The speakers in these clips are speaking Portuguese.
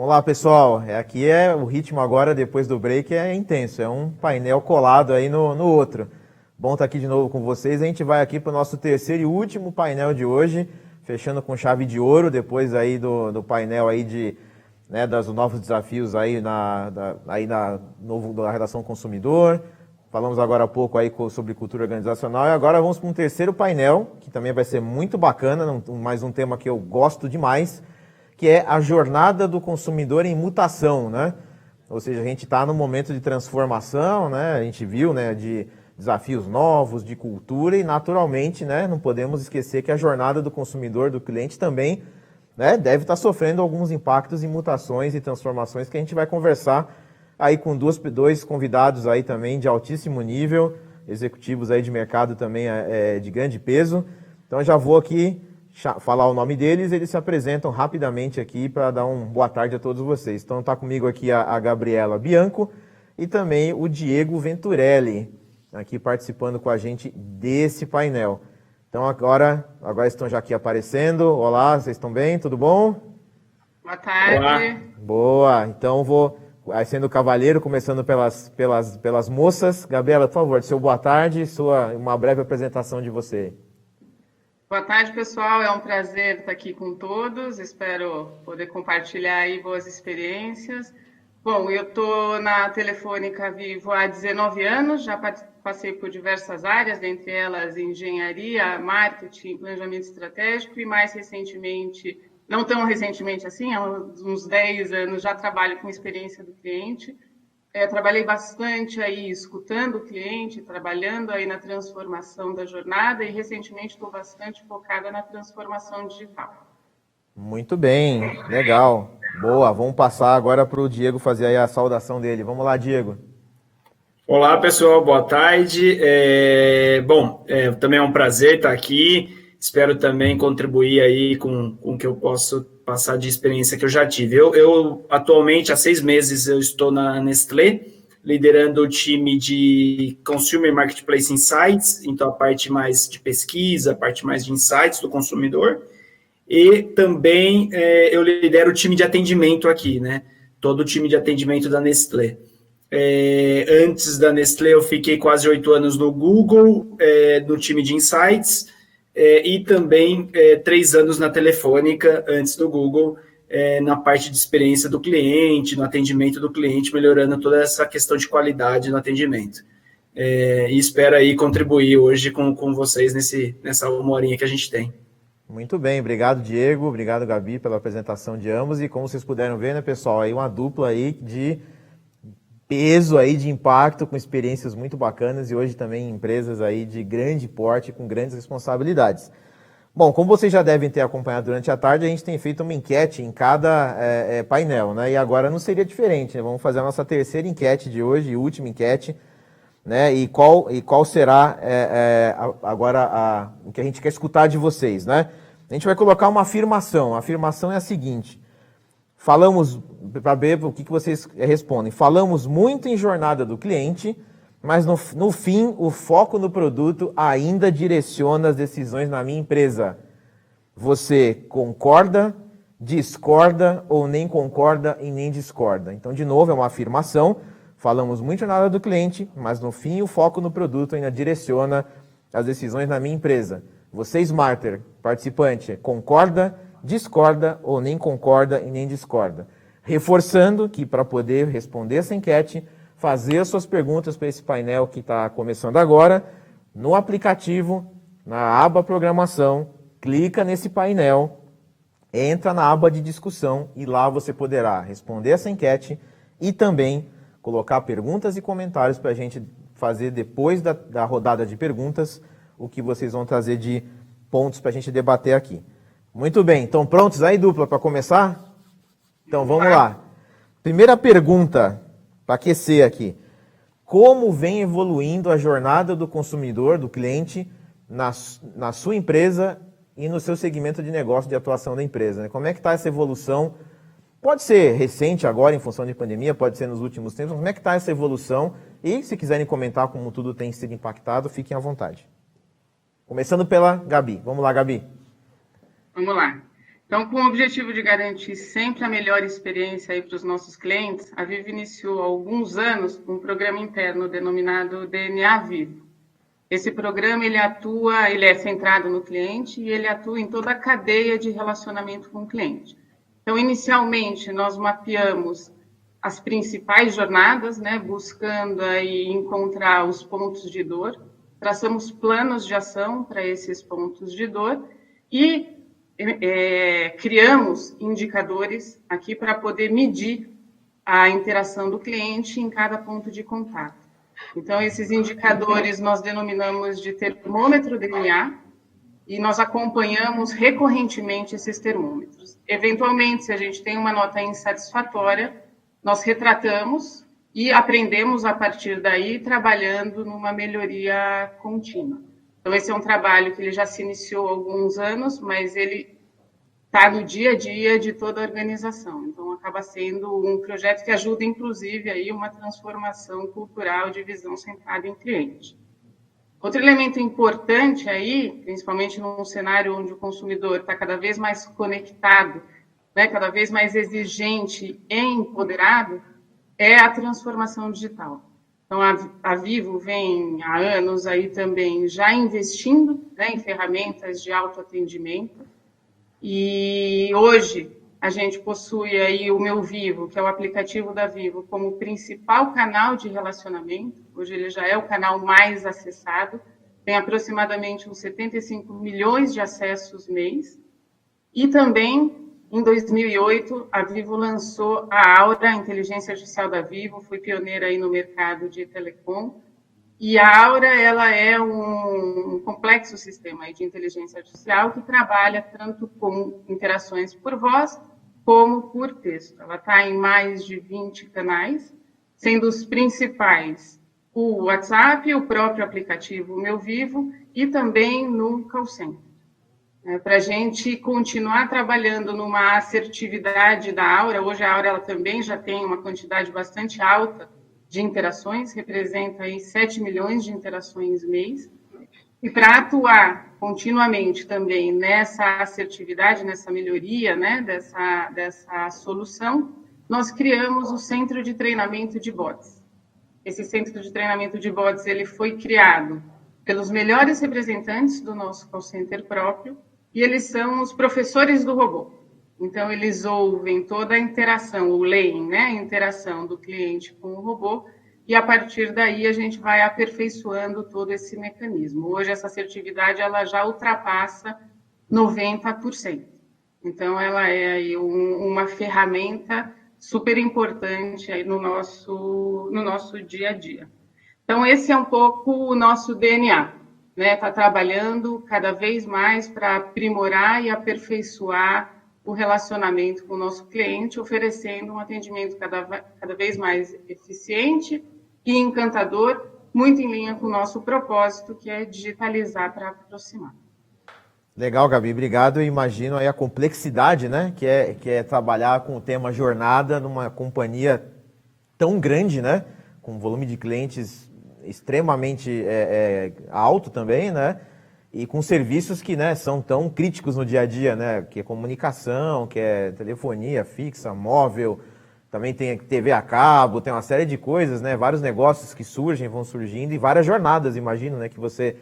Vamos lá, pessoal. Aqui o ritmo agora, depois do break, é intenso. É um painel colado aí no outro. Bom estar aqui de novo com vocês. A gente vai aqui para o nosso terceiro e último painel de hoje, fechando com chave de ouro, depois aí do painel aí dos novos desafios aí na redação consumidor. Falamos agora há pouco aí sobre cultura organizacional e agora vamos para um terceiro painel, que também vai ser muito bacana, mais um tema que eu gosto demais, que é a jornada do consumidor em mutação, né? Ou seja, a gente está num momento de transformação, né? A gente viu, né, de desafios novos, de cultura e, naturalmente, né, não podemos esquecer que a jornada do consumidor, do cliente também, né, deve estar sofrendo alguns impactos e mutações e transformações que a gente vai conversar aí com dois convidados aí também de altíssimo nível, executivos aí de mercado também de grande peso. Então eu já vou aqui falar o nome deles, eles se apresentam rapidamente aqui para dar boa tarde a todos vocês. Então está comigo aqui a Gabriela Bianco e também o Diego Venturelli, aqui participando com a gente desse painel. Então agora estão já aqui aparecendo. Olá, vocês estão bem? Tudo bom? Boa tarde. Olá. Boa, então vou sendo cavalheiro, começando pelas moças. Gabriela, por favor, seu boa tarde, uma breve apresentação de você. Boa tarde, pessoal. É um prazer estar aqui com todos. Espero poder compartilhar aí boas experiências. Bom, eu estou na Telefônica Vivo há 19 anos, já passei por diversas áreas, dentre elas engenharia, marketing, planejamento estratégico e mais recentemente, não tão recentemente assim, há uns 10 anos já trabalho com experiência do cliente. Trabalhei bastante aí escutando o cliente, trabalhando aí na transformação da jornada e recentemente estou bastante focada na transformação digital. Muito bem, legal. Boa, vamos passar agora para o Diego fazer aí a saudação dele. Vamos lá, Diego. Olá, pessoal, boa tarde. Também é um prazer estar aqui. Espero também contribuir aí com o que eu posso passar de experiência que eu já tive. Eu atualmente, há 6 meses, eu estou na Nestlé, liderando o time de Consumer Marketplace Insights, então a parte mais de pesquisa, a parte mais de insights do consumidor. E também eu lidero o time de atendimento aqui, né? Todo o time de atendimento da Nestlé. Antes da Nestlé, eu fiquei quase 8 anos no Google, no time de Insights, e também 3 anos na Telefônica, antes do Google, na parte de experiência do cliente, no atendimento do cliente, melhorando toda essa questão de qualidade no atendimento. E espero aí contribuir hoje com vocês nessa 1 horinha que a gente tem. Muito bem, obrigado, Diego, obrigado, Gabi, pela apresentação de ambos. E como vocês puderam ver, né, pessoal, aí uma dupla aí de peso aí, de impacto, com experiências muito bacanas e hoje também empresas aí de grande porte, com grandes responsabilidades. Bom, como vocês já devem ter acompanhado durante a tarde, a gente tem feito uma enquete em cada painel, né? E agora não seria diferente, né? Vamos fazer a nossa terceira enquete de hoje, última enquete, né? E qual será agora o que a gente quer escutar de vocês, né? A gente vai colocar uma afirmação. A afirmação é a seguinte: falamos, para ver o que vocês respondem, falamos muito em jornada do cliente, mas no fim o foco no produto ainda direciona as decisões na minha empresa. Você concorda, discorda ou nem concorda e nem discorda? Então, de novo, é uma afirmação. Falamos muito em jornada do cliente, mas no fim o foco no produto ainda direciona as decisões na minha empresa. Você, Smarter, participante, concorda, discorda ou nem concorda e nem discorda? Reforçando que para poder responder essa enquete, fazer as suas perguntas para esse painel que está começando agora, no aplicativo, na aba programação, clica nesse painel, entra na aba de discussão e lá você poderá responder essa enquete e também colocar perguntas e comentários para a gente fazer depois da rodada de perguntas o que vocês vão trazer de pontos para a gente debater aqui. Muito bem, estão prontos aí, dupla, para começar? Então vamos lá. Primeira pergunta, para aquecer aqui. Como vem evoluindo a jornada do consumidor, do cliente, na sua empresa e no seu segmento de negócio de atuação da empresa? Né? Como é que está essa evolução? Pode ser recente agora, em função de pandemia, pode ser nos últimos tempos. Como é que está essa evolução? E se quiserem comentar como tudo tem sido impactado, fiquem à vontade. Começando pela Gabi. Vamos lá, Gabi. Vamos lá. Então, com o objetivo de garantir sempre a melhor experiência aí para os nossos clientes, a Vivo iniciou há alguns anos um programa interno denominado DNA Vivo. Esse programa ele é centrado no cliente e ele atua em toda a cadeia de relacionamento com o cliente. Então, inicialmente, nós mapeamos as principais jornadas, né, buscando aí encontrar os pontos de dor, traçamos planos de ação para esses pontos de dor e criamos indicadores aqui para poder medir a interação do cliente em cada ponto de contato. Então, esses indicadores nós denominamos de termômetro DNA e nós acompanhamos recorrentemente esses termômetros. Eventualmente, se a gente tem uma nota insatisfatória, nós retratamos e aprendemos a partir daí, trabalhando numa melhoria contínua. Então, esse é um trabalho que ele já se iniciou há alguns anos, mas ele está no dia a dia de toda a organização. Então, acaba sendo um projeto que ajuda, inclusive, aí uma transformação cultural de visão centrada em cliente. Outro elemento importante aí, principalmente num cenário onde o consumidor está cada vez mais conectado, né, cada vez mais exigente e empoderado, é a transformação digital. Então, a Vivo vem há anos aí também já investindo, né, em ferramentas de autoatendimento. E hoje a gente possui aí o Meu Vivo, que é o aplicativo da Vivo, como principal canal de relacionamento. Hoje ele já é o canal mais acessado, tem aproximadamente uns 75 milhões de acessos mês. E também, em 2008, a Vivo lançou a Aura, a inteligência artificial da Vivo, foi pioneira aí no mercado de telecom. E a Aura, ela é um complexo sistema de inteligência artificial que trabalha tanto com interações por voz como por texto. Ela está em mais de 20 canais, sendo os principais o WhatsApp, o próprio aplicativo Meu Vivo e também no call center. Para a gente continuar trabalhando numa assertividade da Aura, hoje a Aura ela também já tem uma quantidade bastante alta de interações, representa aí 7 milhões de interações mês, e para atuar continuamente também nessa assertividade, nessa melhoria, né, dessa solução, nós criamos o Centro de Treinamento de Bots. Esse Centro de Treinamento de Bots ele foi criado pelos melhores representantes do nosso call center próprio, e eles são os professores do robô. Então, eles ouvem toda a interação, o leem, né, a interação do cliente com o robô, e a partir daí a gente vai aperfeiçoando todo esse mecanismo. Hoje, essa assertividade ela já ultrapassa 90%. Então, ela é aí uma ferramenta super importante aí no nosso dia a dia. Então, esse é um pouco o nosso DNA, né? Tá trabalhando cada vez mais para aprimorar e aperfeiçoar o relacionamento com o nosso cliente, oferecendo um atendimento cada vez mais eficiente e encantador, muito em linha com o nosso propósito, que é digitalizar para aproximar. Legal, Gabi, obrigado. Eu imagino aí a complexidade, né, que é trabalhar com o tema jornada numa companhia tão grande, né, com um volume de clientes extremamente alto também, né, e com serviços que, né, são tão críticos no dia a dia, né, que é comunicação, que é telefonia fixa, móvel, também tem TV a cabo, tem uma série de coisas, né, vários negócios que surgem, vão surgindo e várias jornadas, imagino, né, que você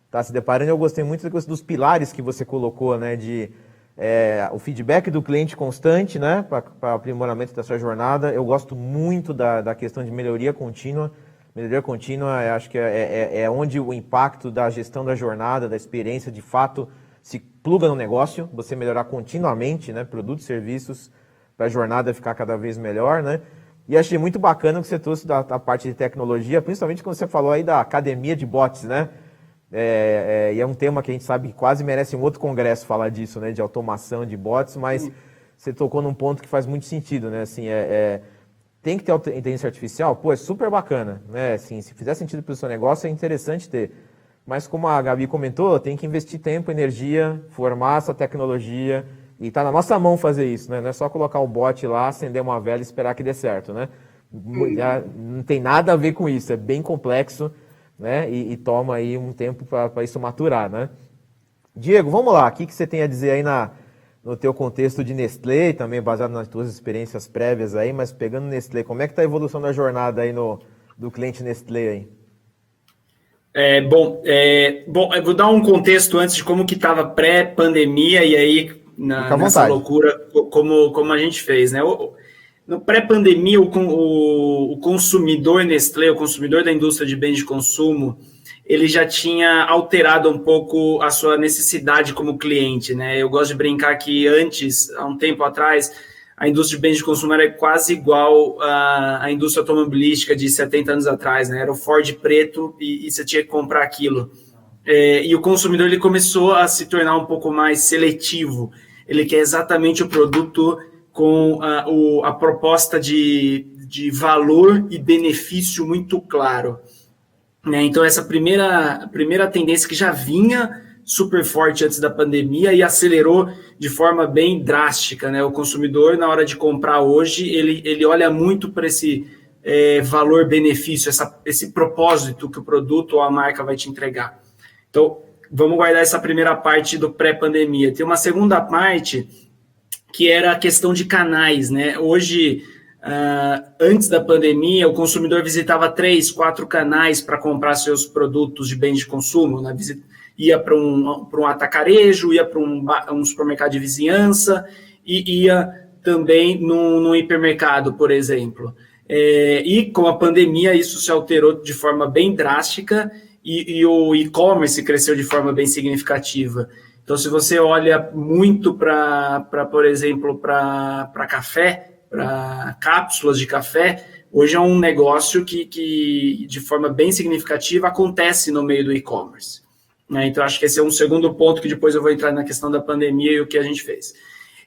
está se deparando. Eu gostei muito dos pilares que você colocou, né, de o feedback do cliente constante, né, para aprimoramento da sua jornada. Eu gosto muito da questão de melhoria contínua. Melhoria contínua, acho que é onde o impacto da gestão da jornada, da experiência, de fato, se pluga no negócio, você melhorar continuamente, né, produtos e serviços, para a jornada ficar cada vez melhor, né? E achei muito bacana que você trouxe da parte de tecnologia, principalmente quando você falou aí da academia de bots, né? E é um tema que a gente sabe que quase merece um outro congresso falar disso, né, de automação de bots, mas você tocou num ponto que faz muito sentido, né? Assim, tem que ter inteligência artificial, pô, é super bacana, né? Assim, se fizer sentido para o seu negócio, é interessante ter. Mas como a Gabi comentou, tem que investir tempo, energia, formar essa tecnologia, e está na nossa mão fazer isso, né? Não é só colocar o bot lá, acender uma vela e esperar que dê certo, né? Não tem nada a ver com isso, é bem complexo, né? E toma aí um tempo para isso maturar, né? Diego, vamos lá, o que você tem a dizer aí na no teu contexto de Nestlé, também baseado nas tuas experiências prévias aí, mas pegando Nestlé, como é que está a evolução da jornada aí do cliente Nestlé aí? Bom, eu vou dar um contexto antes de como que estava pré-pandemia e aí nessa loucura como a gente fez, né? No pré-pandemia, o consumidor Nestlé, o consumidor da indústria de bens de consumo, ele já tinha alterado um pouco a sua necessidade como cliente, né? Eu gosto de brincar que antes, há um tempo atrás, a indústria de bens de consumo era quase igual à indústria automobilística de 70 anos atrás, né? Era o Ford preto e você tinha que comprar aquilo. E o consumidor ele começou a se tornar um pouco mais seletivo. Ele quer exatamente o produto com a proposta de valor e benefício muito claro. Né? Então, essa primeira tendência que já vinha super forte antes da pandemia e acelerou de forma bem drástica, né? O consumidor, na hora de comprar hoje, ele olha muito para esse valor-benefício, esse propósito que o produto ou a marca vai te entregar. Então, vamos guardar essa primeira parte do pré-pandemia. Tem uma segunda parte que era a questão de canais, né? Hoje, antes da pandemia, o consumidor visitava 3, 4 canais para comprar seus produtos de bens de consumo, né? Ia para um atacarejo, ia para um supermercado de vizinhança e ia também num hipermercado, por exemplo. E com a pandemia isso se alterou de forma bem drástica e o e-commerce cresceu de forma bem significativa. Então, se você olha muito por exemplo, para café, para cápsulas de café, hoje é um negócio que de forma bem significativa acontece no meio do e-commerce. Então, acho que esse é um segundo ponto que depois eu vou entrar na questão da pandemia e o que a gente fez.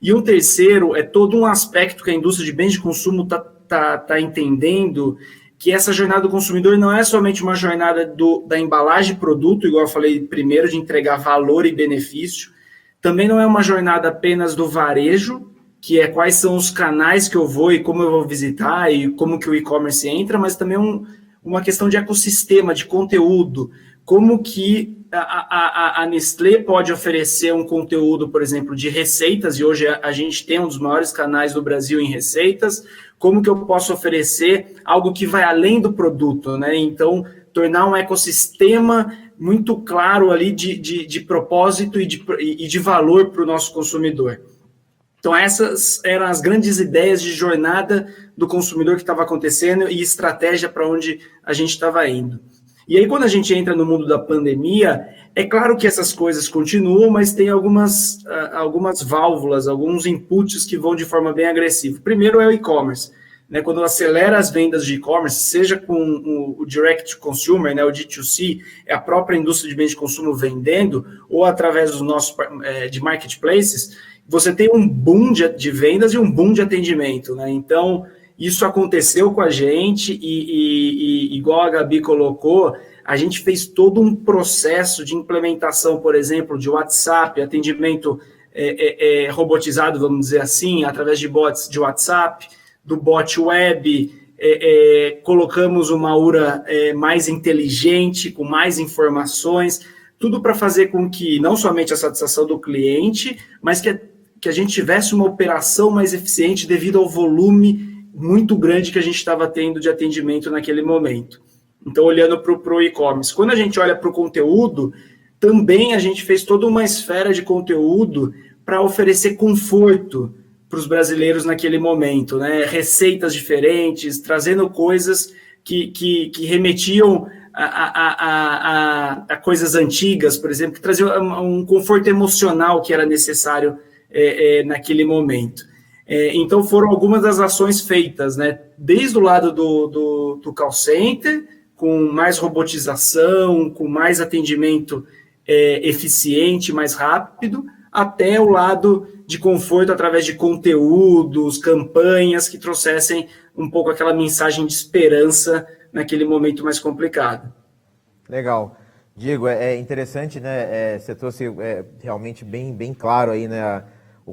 E um terceiro é todo um aspecto que a indústria de bens de consumo tá entendendo, que essa jornada do consumidor não é somente uma jornada da embalagem de produto, igual eu falei primeiro, de entregar valor e benefício, também não é uma jornada apenas do varejo, que é quais são os canais que eu vou e como eu vou visitar e como que o e-commerce entra, mas também uma questão de ecossistema, de conteúdo, como que a Nestlé pode oferecer um conteúdo, por exemplo, de receitas, e hoje a gente tem um dos maiores canais do Brasil em receitas, como que eu posso oferecer algo que vai além do produto, né? Então, tornar um ecossistema muito claro ali de propósito e de valor para o nosso consumidor. Então, essas eram as grandes ideias de jornada do consumidor que estava acontecendo e estratégia para onde a gente estava indo. E aí, quando a gente entra no mundo da pandemia, é claro que essas coisas continuam, mas tem algumas válvulas, alguns inputs que vão de forma bem agressiva. Primeiro é o e-commerce, né? Quando acelera as vendas de e-commerce, seja com o direct to consumer, né, o D2C, é a própria indústria de bens de consumo vendendo, ou através dos nossos de marketplaces, você tem um boom de vendas e um boom de atendimento, né? Então, isso aconteceu com a gente e igual a Gabi colocou, a gente fez todo um processo de implementação, por exemplo, de WhatsApp, atendimento robotizado, vamos dizer assim, através de bots de WhatsApp, do bot web, colocamos uma URA mais inteligente, com mais informações, tudo para fazer com que não somente a satisfação do cliente, mas que a gente tivesse uma operação mais eficiente devido ao volume muito grande que a gente estava tendo de atendimento naquele momento. Então, olhando para o e-commerce. Quando a gente olha para o conteúdo, também a gente fez toda uma esfera de conteúdo para oferecer conforto para os brasileiros naquele momento, né? Receitas diferentes, trazendo coisas que remetiam a coisas antigas, por exemplo, que traziam um conforto emocional que era necessário naquele momento. Então, foram algumas das ações feitas, né? Desde o lado do call center, com mais robotização, com mais atendimento eficiente, mais rápido, até o lado de conforto através de conteúdos, campanhas que trouxessem um pouco aquela mensagem de esperança naquele momento mais complicado. Legal. Diego, é interessante, né? Você trouxe realmente bem claro aí, né?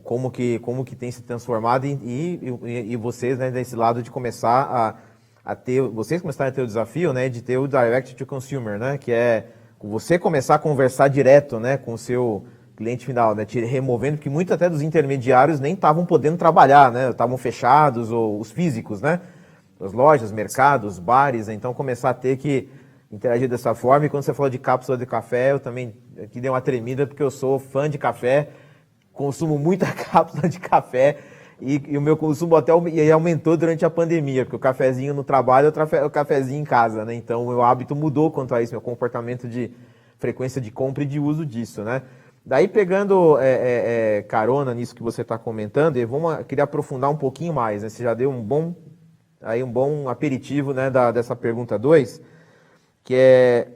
Como que tem se transformado e vocês, né, desse lado de começar a ter, vocês começaram a ter o desafio, né, de ter o direct to consumer, né, que é você começar a conversar direto, né, com o seu cliente final, né? Removendo, porque muitos até dos intermediários nem estavam podendo trabalhar, né? Estavam fechados, ou os físicos, né? As lojas, mercados, bares, então começar a ter que interagir dessa forma. E quando você falou de cápsula de café, eu também aqui dei uma tremida, porque eu sou fã de café, consumo muita cápsula de café, e o meu consumo até aumentou durante a pandemia, porque o cafezinho no trabalho é o cafezinho em casa, né? Então o meu hábito mudou quanto a isso, meu comportamento de frequência de compra e de uso disso, né? Daí, pegando carona nisso que você está comentando, eu queria aprofundar um pouquinho mais, né? Você já deu um bom aperitivo, né, dessa pergunta 2, que é,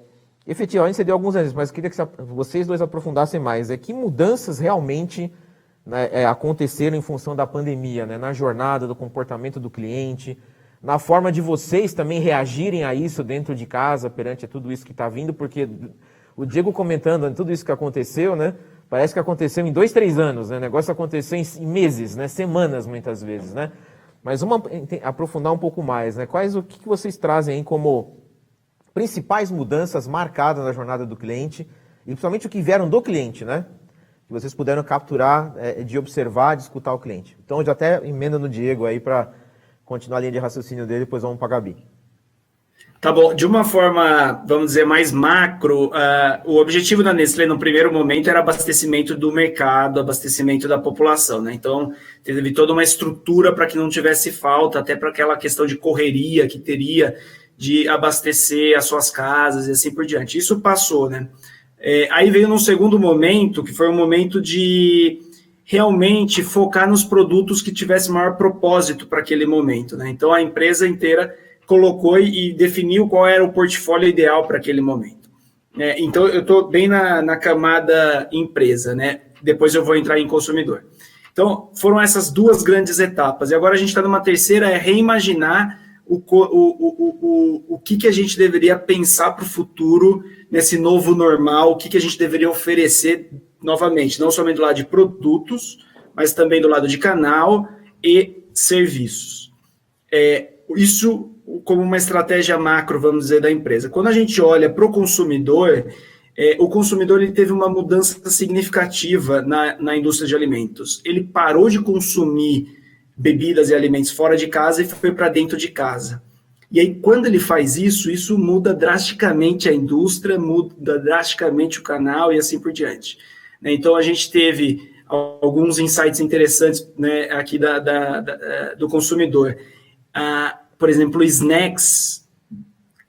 efetivamente, você deu alguns exemplos, mas eu queria que vocês dois aprofundassem mais. Que mudanças realmente, né, aconteceram em função da pandemia, né, na jornada do comportamento do cliente, na forma de vocês também reagirem a isso dentro de casa, perante tudo isso que está vindo, porque o Diego comentando tudo isso que aconteceu, né? Parece que aconteceu em 2, 3 anos, né? O negócio aconteceu em meses, né? Semanas, muitas vezes, né? Mas vamos aprofundar um pouco mais, né? O que vocês trazem aí como principais mudanças marcadas na jornada do cliente, e principalmente o que vieram do cliente, né? Que vocês puderam capturar, de observar, de escutar o cliente. Então, já até emenda no Diego aí para continuar a linha de raciocínio dele, depois vamos para a Gabi. Tá bom, de uma forma, vamos dizer, mais macro, o objetivo da Nestlé no primeiro momento era abastecimento do mercado, abastecimento da população, né? Então, teve toda uma estrutura para que não tivesse falta, até para aquela questão de correria que teria de abastecer as suas casas e assim por diante. Isso passou, né? Aí veio num segundo momento, que foi um momento de realmente focar nos produtos que tivessem maior propósito para aquele momento, né? Então, a empresa inteira colocou e definiu qual era o portfólio ideal para aquele momento. Então, eu estou bem na camada empresa, né? Depois eu vou entrar em consumidor. Então, foram essas 2 grandes etapas. E agora a gente está numa terceira, reimaginar o que a gente deveria pensar para o futuro, nesse novo normal, o que a gente deveria oferecer novamente, não somente do lado de produtos, mas também do lado de canal e serviços. Isso como uma estratégia macro, vamos dizer, da empresa. Quando a gente olha para o consumidor ele teve uma mudança significativa na indústria de alimentos. Ele parou de consumir bebidas e alimentos fora de casa e foi para dentro de casa. E aí, quando ele faz isso, isso muda drasticamente a indústria, muda drasticamente o canal e assim por diante. Então, a gente teve alguns insights interessantes, né, aqui do consumidor. Por exemplo, snacks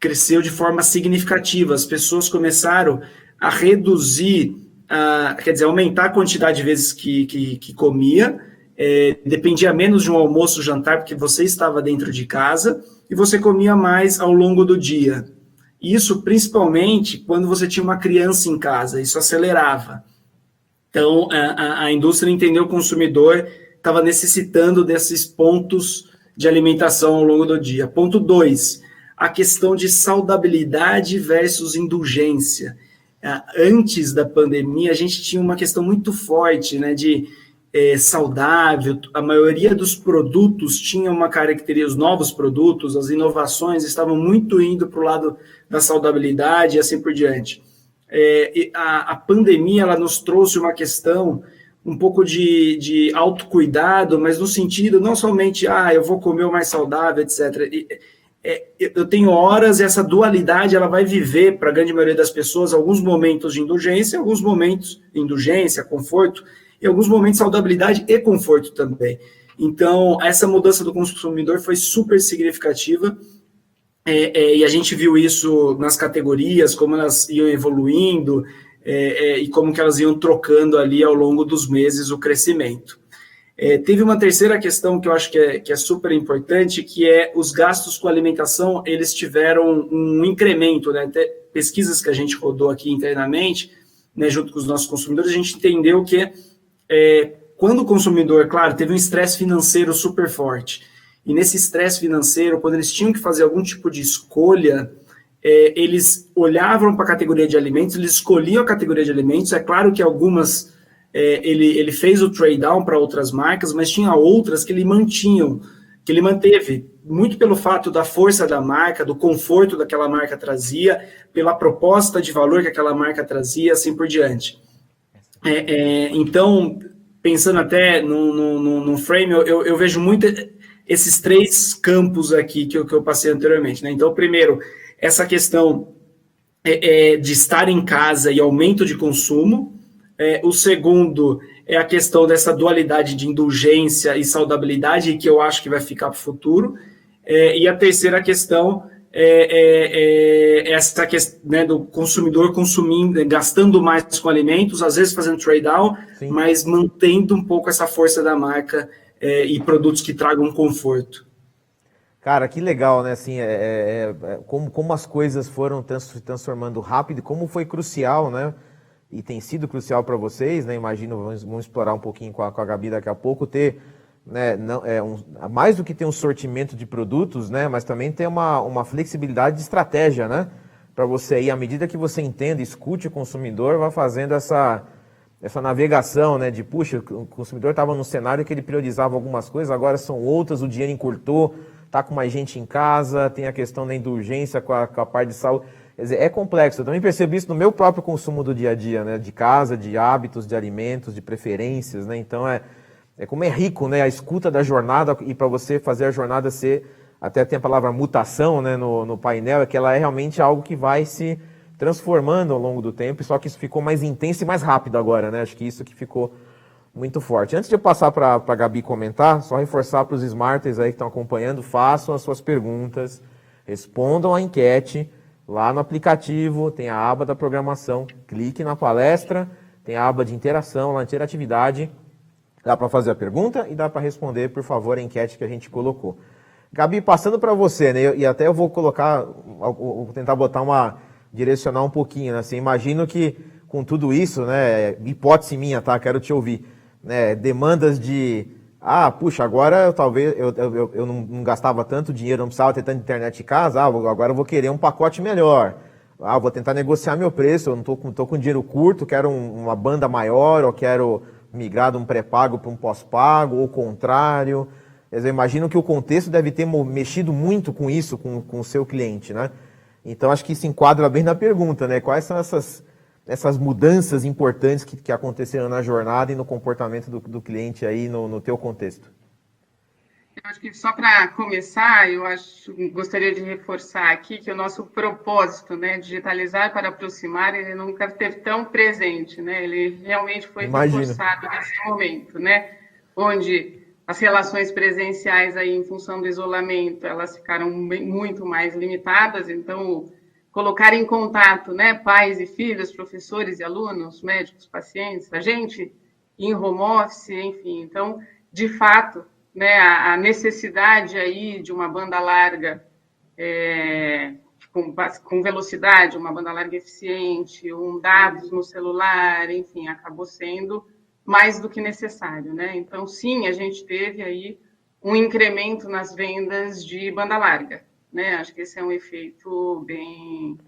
cresceu de forma significativa. As pessoas começaram a reduzir, aumentar a quantidade de vezes que comia, dependia menos de um almoço, jantar, porque você estava dentro de casa, e você comia mais ao longo do dia. Isso, principalmente, quando você tinha uma criança em casa, isso acelerava. Então, a indústria entendeu que o consumidor estava necessitando desses pontos de alimentação ao longo do dia. Ponto 2, a questão de saudabilidade versus indulgência. Antes da pandemia, a gente tinha uma questão muito forte, né, de saudável. A maioria dos produtos tinha uma característica, os novos produtos, as inovações estavam muito indo para o lado da saudabilidade e assim por diante. A pandemia, ela nos trouxe uma questão um pouco de autocuidado, mas no sentido não somente, eu vou comer o mais saudável, etc. Eu tenho horas, e essa dualidade ela vai viver, para a grande maioria das pessoas, alguns momentos de indulgência, alguns momentos de indulgência, conforto, e alguns momentos de saudabilidade e conforto também. Então, essa mudança do consumidor foi super significativa, e a gente viu isso nas categorias, como elas iam evoluindo, e como que elas iam trocando ali ao longo dos meses o crescimento. Teve uma terceira questão que eu acho que é super importante, que é os gastos com alimentação, eles tiveram um incremento, né? Até pesquisas que a gente rodou aqui internamente, né, junto com os nossos consumidores, a gente entendeu que quando o consumidor, claro, teve um estresse financeiro super forte, e nesse estresse financeiro, quando eles tinham que fazer algum tipo de escolha, eles olhavam para a categoria de alimentos, eles escolhiam a categoria de alimentos. É claro que algumas ele fez o trade down para outras marcas, mas tinha outras que ele manteve, muito pelo fato da força da marca, do conforto que aquela marca trazia, pela proposta de valor que aquela marca trazia, assim por diante. Então, pensando até no frame, eu vejo muito esses 3 campos aqui que eu passei anteriormente, né? Então, primeiro, essa questão de estar em casa e aumento de consumo. O segundo é a questão dessa dualidade de indulgência e saudabilidade, que eu acho que vai ficar para o futuro. E a terceira questão essa questão, né, do consumidor consumindo, gastando mais com alimentos, às vezes fazendo trade-down, mas mantendo um pouco essa força da marca e produtos que tragam conforto. Cara, que legal, né? Assim, como as coisas foram se transformando rápido, como foi crucial, né? E tem sido crucial para vocês, né? Imagino, vamos explorar um pouquinho com a Gabi daqui a pouco, ter, né, mais do que ter um sortimento de produtos, né? Mas também ter uma flexibilidade de estratégia, né? Para você ir, à medida que você entenda, escute o consumidor, vai fazendo essa navegação, né? De, puxa, o consumidor estava num cenário que ele priorizava algumas coisas, agora são outras, o dinheiro encurtou, tá com mais gente em casa, tem a questão da indulgência com a parte de saúde. Quer dizer, é complexo. Eu também percebo isso no meu próprio consumo do dia a dia, né? De casa, de hábitos, de alimentos, de preferências, né? Então, como é rico, né? A escuta da jornada, e para você fazer a jornada ser, até tem a palavra mutação, né? No painel, é que ela é realmente algo que vai se transformando ao longo do tempo, só que isso ficou mais intenso e mais rápido agora, né? Acho que isso que ficou muito forte. Antes de eu passar para a Gabi comentar, só reforçar para os smarters aí que estão acompanhando, façam as suas perguntas, respondam a enquete lá no aplicativo, tem a aba da programação, clique na palestra, tem a aba de interação, lá interatividade, dá para fazer a pergunta e dá para responder, por favor, a enquete que a gente colocou. Gabi, passando para você, né, e até eu vou tentar direcionar um pouquinho, né, assim, imagino que com tudo isso, né, hipótese minha, tá, quero te ouvir, né, demandas de, puxa, agora talvez eu não gastava tanto dinheiro, não precisava ter tanta internet em casa, agora eu vou querer um pacote melhor, vou tentar negociar meu preço, eu não tô com dinheiro curto, quero uma banda maior, ou quero migrar de um pré-pago para um pós-pago, ou o contrário. Quer dizer, eu imagino que o contexto deve ter mexido muito com isso, com o seu cliente, né? Então acho que se enquadra bem na pergunta, né? Quais são essas mudanças importantes que aconteceram na jornada e no comportamento do cliente aí no teu contexto? Eu acho que só para começar, gostaria de reforçar aqui que o nosso propósito, né, digitalizar para aproximar, ele nunca esteve tão presente, né? Ele realmente foi reforçado nesse momento, né? Onde as relações presenciais aí, em função do isolamento, elas ficaram muito mais limitadas, então colocar em contato, né, pais e filhos, professores e alunos, médicos, pacientes, a gente em home office, enfim. Então, de fato, né, a necessidade aí de uma banda larga com velocidade, uma banda larga eficiente, dados no celular, enfim, acabou sendo mais do que necessário, né? Então, sim, a gente teve aí um incremento nas vendas de banda larga, né? Acho que esse é um efeito bem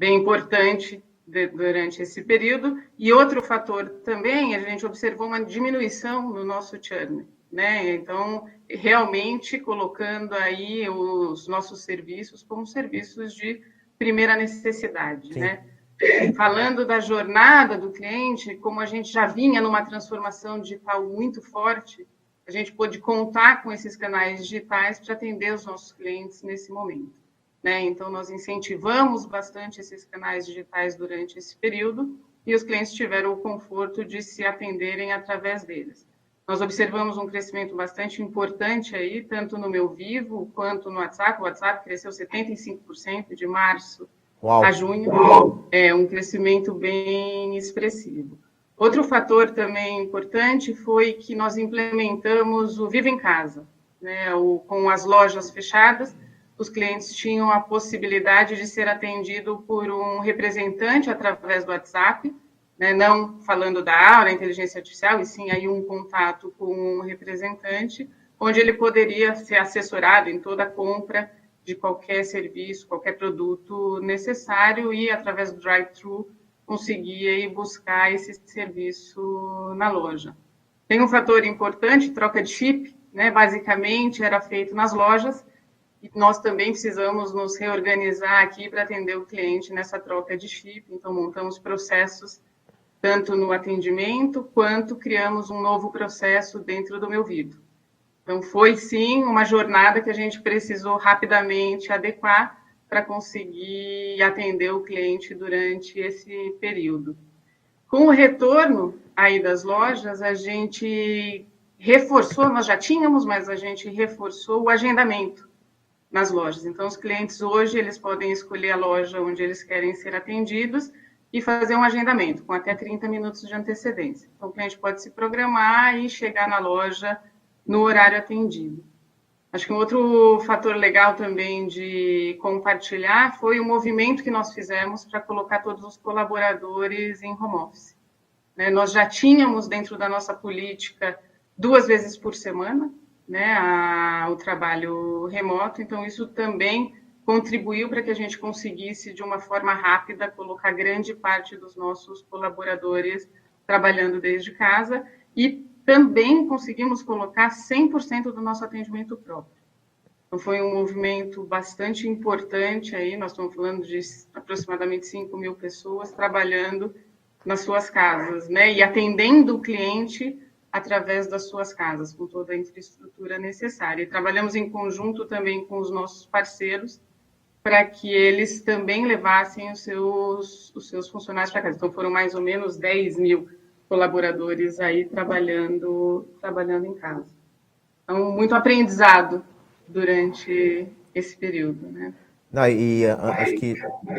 importante durante esse período. E outro fator também, a gente observou uma diminuição no nosso churn, né? Então, realmente colocando aí os nossos serviços como serviços de primeira necessidade, sim, né? Falando da jornada do cliente, como a gente já vinha numa transformação digital muito forte, a gente pôde contar com esses canais digitais para atender os nossos clientes nesse momento, né? Então, nós incentivamos bastante esses canais digitais durante esse período e os clientes tiveram o conforto de se atenderem através deles. Nós observamos um crescimento bastante importante aí, tanto no Meu Vivo quanto no WhatsApp. O WhatsApp cresceu 75% de março a junho, é um crescimento bem expressivo. Outro fator também importante foi que nós implementamos o Vivo em Casa, né? Com as lojas fechadas, os clientes tinham a possibilidade de ser atendido por um representante através do WhatsApp, né? Não falando da Aura, inteligência artificial, e sim aí um contato com um representante, onde ele poderia ser assessorado em toda a compra de qualquer serviço, qualquer produto necessário e, através do drive-thru, conseguir aí buscar esse serviço na loja. Tem um fator importante, troca de chip, né? Basicamente era feito nas lojas e nós também precisamos nos reorganizar aqui para atender o cliente nessa troca de chip, então montamos processos tanto no atendimento, quanto criamos um novo processo dentro do Meu Vivo. Então, foi sim uma jornada que a gente precisou rapidamente adequar para conseguir atender o cliente durante esse período. Com o retorno aí das lojas, a gente reforçou, nós já tínhamos, mas a gente reforçou o agendamento nas lojas. Então, os clientes hoje, eles podem escolher a loja onde eles querem ser atendidos e fazer um agendamento com até 30 minutos de antecedência. Então, o cliente pode se programar e chegar na loja no horário atendido. Acho que um outro fator legal também de compartilhar foi o movimento que nós fizemos para colocar todos os colaboradores em home office. Nós já tínhamos dentro da nossa política 2 vezes por semana, o trabalho remoto, então isso também contribuiu para que a gente conseguisse, de uma forma rápida, colocar grande parte dos nossos colaboradores trabalhando desde casa e também conseguimos colocar 100% do nosso atendimento próprio. Então, foi um movimento bastante importante aí, nós estamos falando de aproximadamente 5.000 pessoas trabalhando nas suas casas, e atendendo o cliente através das suas casas, com toda a infraestrutura necessária. E trabalhamos em conjunto também com os nossos parceiros, para que eles também levassem os seus funcionários para casa. Então, foram mais ou menos 10.000 colaboradores aí trabalhando em casa. Então, muito aprendizado durante esse período, Acho que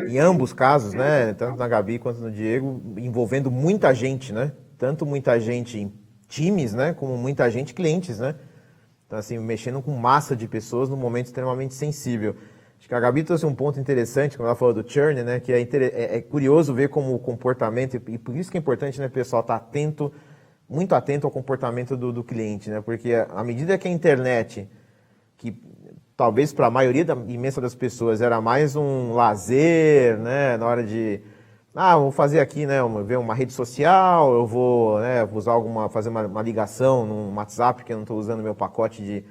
em ambos casos, tanto na Gabi quanto no Diego, envolvendo muita gente, tanto muita gente em times, como muita gente clientes, Então, assim, mexendo com massa de pessoas num momento extremamente sensível. Acho que a Gabi trouxe um ponto interessante, quando ela falou do churn, que é curioso ver como o comportamento, e por isso que é importante, o pessoal estar muito atento ao comportamento do cliente, Porque à medida que a internet, que talvez para a maioria imensa das pessoas era mais um lazer, na hora de, vou fazer aqui, ver uma rede social, eu vou, usar fazer uma ligação no WhatsApp, que eu não estou usando meu pacote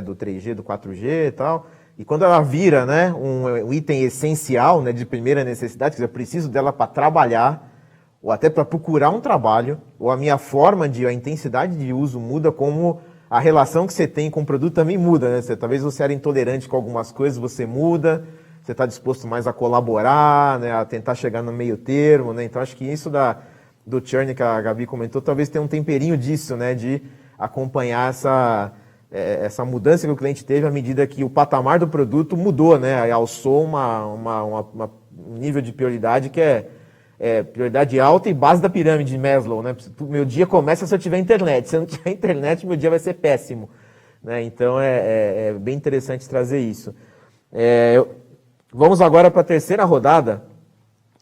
do 3G, do 4G e tal. E quando ela vira, um item essencial, de primeira necessidade, quer dizer, eu preciso dela para trabalhar, ou até para procurar um trabalho, ou a minha forma a intensidade de uso muda, como a relação que você tem com o produto também muda, Talvez você era intolerante com algumas coisas, você muda, você está disposto mais a colaborar, a tentar chegar no meio termo, Então acho que isso do churn que a Gabi comentou, talvez tenha um temperinho disso, de acompanhar essa mudança que o cliente teve à medida que o patamar do produto mudou, alçou um nível de prioridade que é prioridade alta e base da pirâmide de Maslow, Meu dia começa se eu tiver internet, se eu não tiver internet, meu dia vai ser péssimo, Então é bem interessante trazer isso. Vamos agora para a terceira rodada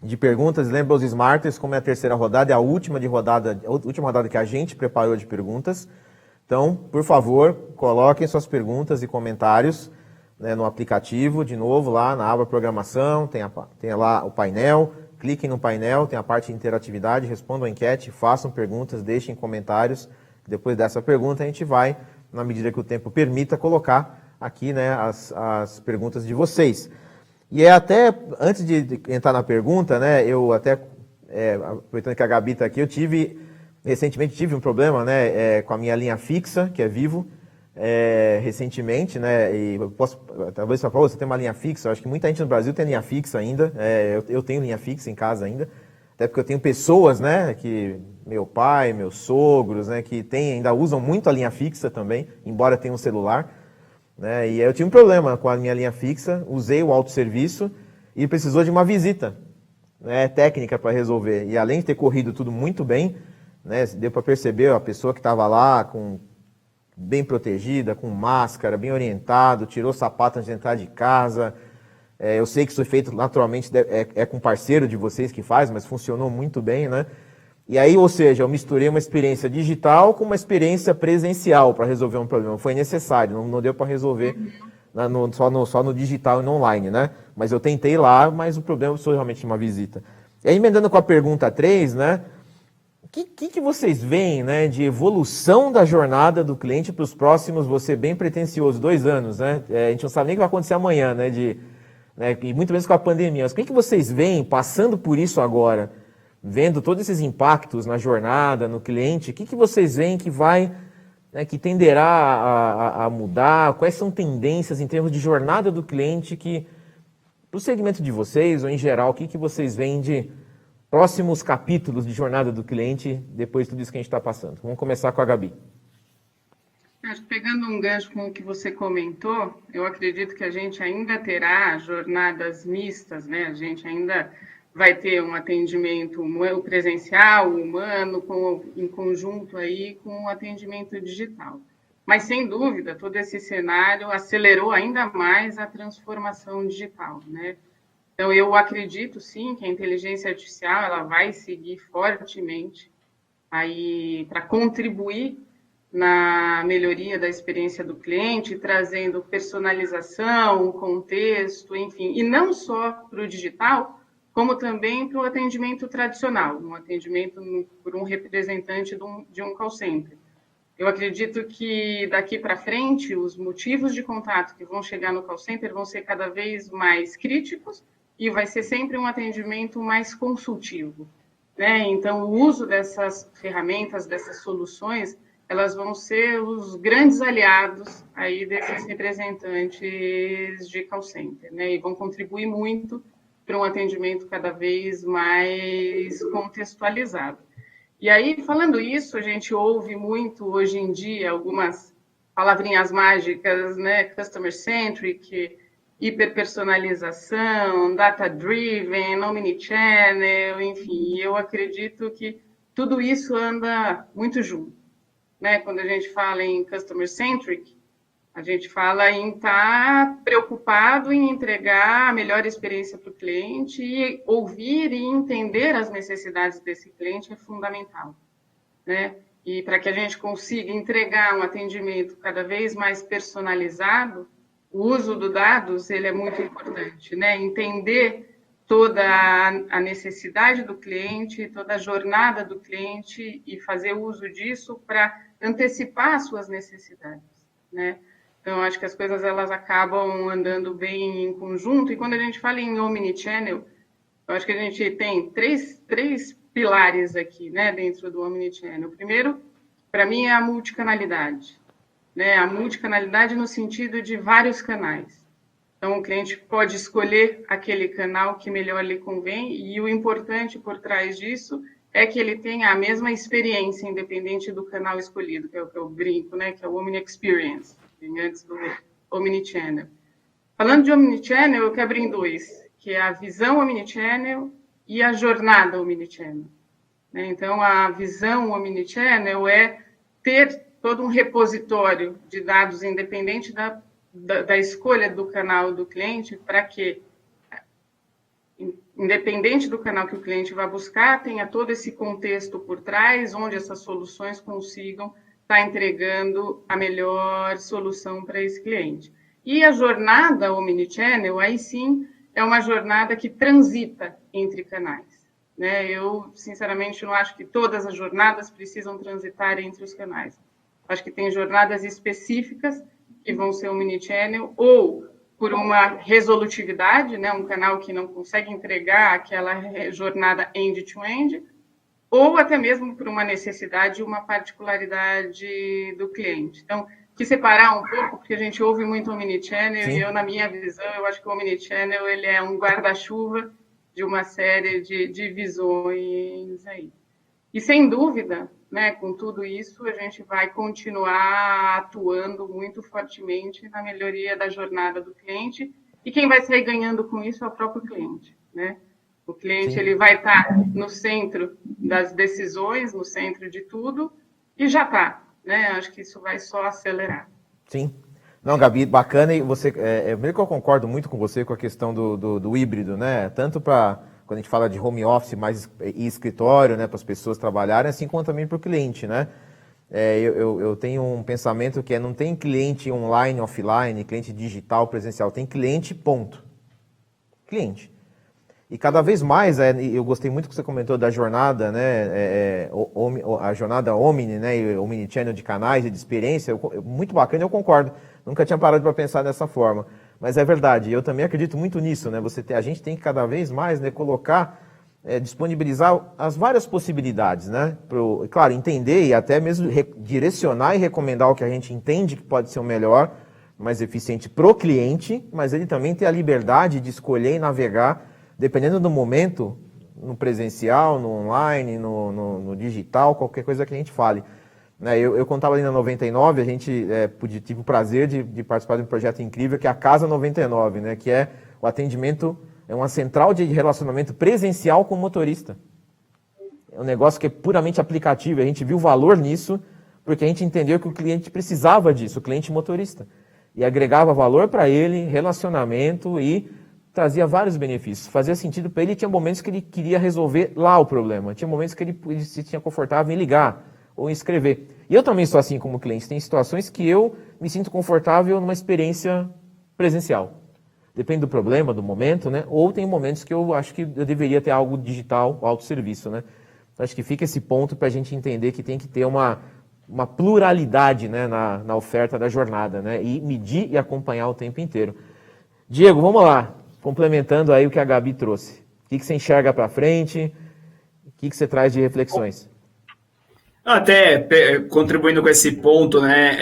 de perguntas. Lembra os Smarters, como é a terceira rodada, é a última rodada que a gente preparou de perguntas. Então, por favor, coloquem suas perguntas e comentários no aplicativo, de novo, lá na aba programação, tem lá o painel, cliquem no painel, tem a parte de interatividade, respondam a enquete, façam perguntas, deixem comentários. Depois dessa pergunta, a gente vai, na medida que o tempo permita, colocar aqui as perguntas de vocês. E até, antes de entrar na pergunta, eu até, aproveitando que a Gabi está aqui, recentemente tive um problema, com a minha linha fixa, que é Vivo, recentemente, e eu posso, talvez só para você ter uma linha fixa, eu acho que muita gente no Brasil tem linha fixa ainda, eu tenho linha fixa em casa ainda, até porque eu tenho pessoas, que meu pai, meus sogros, que ainda usam muito a linha fixa também, embora tenham um celular, E aí eu tive um problema com a minha linha fixa, usei o autosserviço e precisou de uma visita, técnica para resolver. E além de ter corrido tudo muito bem, deu para perceber a pessoa que estava lá bem protegida, com máscara, bem orientado, tirou o sapato antes de entrar de casa. Eu sei que isso é feito naturalmente, com parceiro de vocês que faz, mas funcionou muito bem, E aí, ou seja, eu misturei uma experiência digital com uma experiência presencial para resolver um problema. Foi necessário, não deu para resolver só no digital e no online, Mas eu tentei lá, mas o problema foi realmente uma visita. E aí, emendando com a pergunta 3, O que vocês veem, de evolução da jornada do cliente para os próximos, vou ser bem pretencioso, 2 anos, A gente não sabe nem o que vai acontecer amanhã, e muito menos com a pandemia. Mas o que vocês veem passando por isso agora? vendo todos esses impactos na jornada, no cliente, o que vocês veem que vai, né, que tenderá a mudar? Quais são tendências em termos de jornada do cliente que, para o segmento de vocês, ou em geral, o que vocês veem de próximos capítulos de jornada do cliente depois de tudo isso que a gente está passando? Vamos começar com a Gabi. Acho que pegando um gancho com o que você comentou, eu acredito que a gente ainda terá jornadas mistas, né? A gente ainda vai ter um atendimento presencial, humano, em conjunto aí com o atendimento digital. Mas, sem dúvida, todo esse cenário acelerou ainda mais a transformação digital, né? Então, eu acredito, sim, que a inteligência artificial ela vai seguir fortemente aí para contribuir na melhoria da experiência do cliente, trazendo personalização, contexto, enfim, e não só para o digital, como também para o atendimento tradicional, um atendimento por um representante de um call center. Eu acredito que daqui para frente, os motivos de contato que vão chegar no call center vão ser cada vez mais críticos e vai ser sempre um atendimento mais consultivo, né? Então, o uso dessas ferramentas, dessas soluções, elas vão ser os grandes aliados aí desses representantes de call center, né? E vão contribuir muito para um atendimento cada vez mais contextualizado. E aí, falando isso, a gente ouve muito hoje em dia algumas palavrinhas mágicas, né? Customer-centric, hiperpersonalização, data-driven, omnichannel, enfim. Eu acredito que tudo isso anda muito junto, né? Quando a gente fala em customer-centric, a gente fala em estar preocupado em entregar a melhor experiência para o cliente e ouvir e entender as necessidades desse cliente é fundamental, né? E para que a gente consiga entregar um atendimento cada vez mais personalizado, o uso dos dados ele é muito importante, né? Entender toda a necessidade do cliente, toda a jornada do cliente e fazer uso disso para antecipar as suas necessidades, né? Então, acho que as coisas elas acabam andando bem em conjunto. E quando a gente fala em omnichannel, eu acho que a gente tem três pilares aqui, né, dentro do omnichannel. O primeiro, para mim, é a multicanalidade, né? A multicanalidade no sentido de vários canais. Então, o cliente pode escolher aquele canal que melhor lhe convém e o importante por trás disso é que ele tenha a mesma experiência, independente do canal escolhido, que é o que eu brinco, né, que é o Omni Experience, antes do Omnichannel. Falando de Omnichannel, eu quebro em dois, que é a visão Omnichannel e a jornada Omnichannel. Então, a visão Omnichannel é ter todo um repositório de dados independente da escolha do canal do cliente, para que, independente do canal que o cliente vai buscar, tenha todo esse contexto por trás, onde essas soluções consigam estar entregando a melhor solução para esse cliente. E a jornada Omnichannel, aí sim, é uma jornada que transita entre canais, né? Eu, sinceramente, não acho que todas as jornadas precisam transitar entre os canais. Acho que tem jornadas específicas que vão ser Omnichannel, ou por uma resolutividade, né? Um canal que não consegue entregar aquela jornada end-to-end, ou até mesmo por uma necessidade e uma particularidade do cliente. Então, quis separar um pouco, porque a gente ouve muito Omnichannel, Sim. e eu, na minha visão, eu acho que o Omnichannel ele é um guarda-chuva de uma série de visões aí. E, sem dúvida, né, com tudo isso, a gente vai continuar atuando muito fortemente na melhoria da jornada do cliente, e quem vai sair ganhando com isso é o próprio cliente, né? O cliente ele vai estar no centro das decisões, no centro de tudo, e já está, né? Acho que isso vai só acelerar. Sim. Não, Gabi, bacana, e você, primeiro que eu concordo muito com você com a questão do híbrido, né? Tanto para quando a gente fala de home office e escritório, né, para as pessoas trabalharem, assim como também para o cliente, né? Eu tenho um pensamento que não tem cliente online, offline, cliente digital, presencial, tem cliente, ponto. Cliente. E cada vez mais, eu gostei muito que você comentou da jornada, né, a jornada Omni, né, e Omnichannel de canais e de experiência, muito bacana, eu concordo. Nunca tinha parado para pensar dessa forma. Mas é verdade, eu também acredito muito nisso, né, a gente tem que cada vez mais, né, colocar disponibilizar as várias possibilidades, né? Claro, entender e até mesmo direcionar e recomendar o que a gente entende que pode ser o melhor, mais eficiente para o cliente, mas ele também tem a liberdade de escolher e navegar, dependendo do momento, no presencial, no online, no digital, qualquer coisa que a gente fale. Eu quando estava ali na 99, a gente tive o prazer de participar de um projeto incrível que é a Casa 99, né? Que é o atendimento, é uma central de relacionamento presencial com o motorista. É um negócio que é puramente aplicativo, a gente viu valor nisso, porque a gente entendeu que o cliente precisava disso, o cliente motorista. E agregava valor para ele, relacionamento e trazia vários benefícios. Fazia sentido para ele, tinha momentos que ele queria resolver lá o problema, tinha momentos que ele se tinha confortável em ligar ou em escrever. E eu também sou assim como cliente, tem situações que eu me sinto confortável numa experiência presencial. Depende do problema, do momento, né? Ou tem momentos que eu acho que eu deveria ter algo digital, autosserviço, né? Acho que fica esse ponto para a gente entender que tem que ter uma pluralidade, né, na oferta da jornada, né? E medir e acompanhar o tempo inteiro. Diego, vamos lá. Complementando aí o que a Gabi trouxe. O que você enxerga para frente? O que você traz de reflexões? Até contribuindo com esse ponto, né?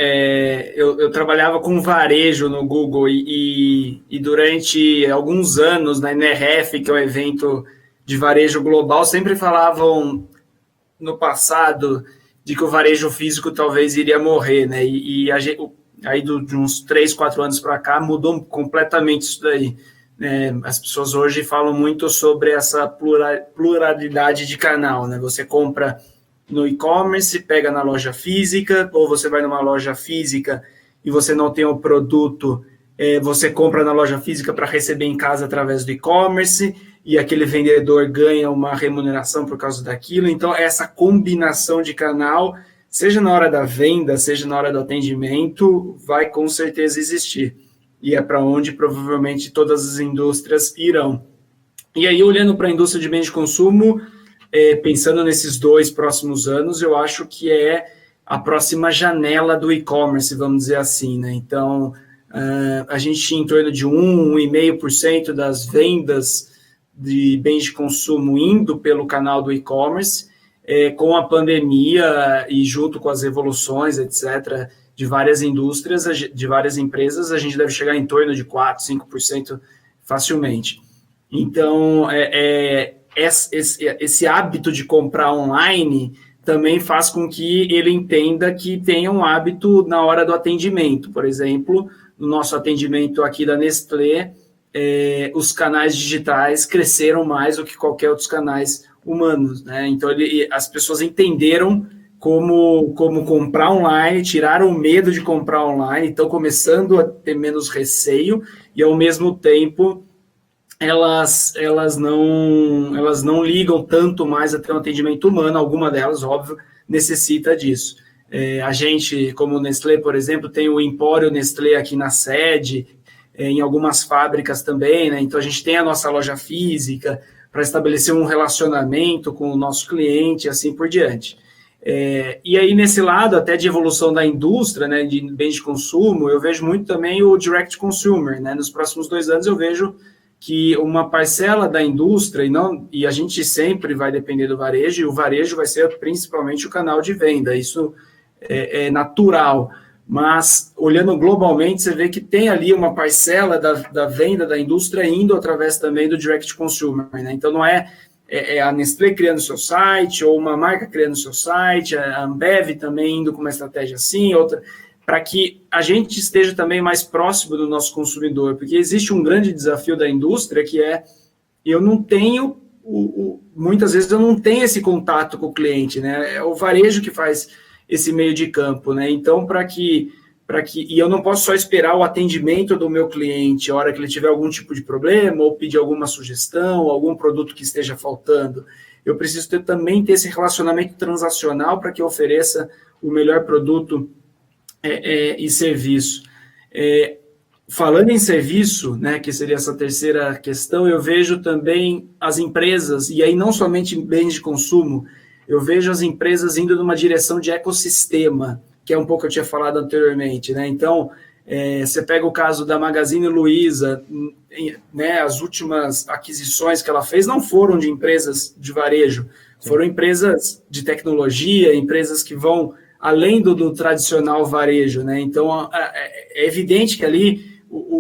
Eu trabalhava com varejo no Google e durante alguns anos na NRF, que é o evento de varejo global, sempre falavam no passado de que o varejo físico talvez iria morrer, né? Aí de uns 3, 4 anos para cá mudou completamente isso daí. As pessoas hoje falam muito sobre essa pluralidade de canal, né? Você compra no e-commerce, pega na loja física, ou você vai numa loja física e você não tem o produto, você compra na loja física para receber em casa através do e-commerce, e aquele vendedor ganha uma remuneração por causa daquilo. Então, essa combinação de canal, seja na hora da venda, seja na hora do atendimento, vai com certeza existir. E é para onde provavelmente todas as indústrias irão. E aí, olhando para a indústria de bens de consumo, pensando nesses 2 próximos anos, eu acho que é a próxima janela do e-commerce, vamos dizer assim, né? Então, a gente tinha em torno de 1,5% das vendas de bens de consumo indo pelo canal do e-commerce, com a pandemia e junto com as evoluções, etc., de várias indústrias, de várias empresas, a gente deve chegar em torno de 4%, 5% facilmente. Então, esse hábito de comprar online também faz com que ele entenda que tenha um hábito na hora do atendimento. Por exemplo, no nosso atendimento aqui da Nestlé, os canais digitais cresceram mais do que qualquer outros canais humanos, né? Então, as pessoas entenderam como comprar online, tiraram o medo de comprar online, estão começando a ter menos receio e, ao mesmo tempo, elas não ligam tanto mais a ter um atendimento humano. Alguma delas, óbvio, necessita disso. A gente, como o Nestlé, por exemplo, tem o Empório Nestlé aqui na sede, em algumas fábricas também, né? Então a gente tem a nossa loja física para estabelecer um relacionamento com o nosso cliente e assim por diante. E aí, nesse lado, até de evolução da indústria, né, de bens de consumo, eu vejo muito também o direct consumer, né? Nos próximos 2 anos eu vejo que uma parcela da indústria, e a gente sempre vai depender do varejo, e o varejo vai ser principalmente o canal de venda, isso é natural, mas olhando globalmente, você vê que tem ali uma parcela da venda da indústria indo através também do direct consumer, né? Então não é a Nestlé criando seu site, ou uma marca criando seu site, a Ambev também indo com uma estratégia assim, outra, para que a gente esteja também mais próximo do nosso consumidor, porque existe um grande desafio da indústria que eu não tenho, muitas vezes eu não tenho esse contato com o cliente, né? É o varejo que faz esse meio de campo, né? Então, e eu não posso só esperar o atendimento do meu cliente, a hora que ele tiver algum tipo de problema, ou pedir alguma sugestão, algum produto que esteja faltando. Eu preciso também ter esse relacionamento transacional para que eu ofereça o melhor produto e serviço. Falando em serviço, né, que seria essa terceira questão, eu vejo também as empresas, e aí não somente bens de consumo, eu vejo as empresas indo numa direção de ecossistema, que é um pouco que eu tinha falado anteriormente, né? Então, Você pega o caso da Magazine Luiza, né, as últimas aquisições que ela fez não foram de empresas de varejo, foram empresas de tecnologia, empresas que vão além do tradicional varejo, né? Então, é evidente que ali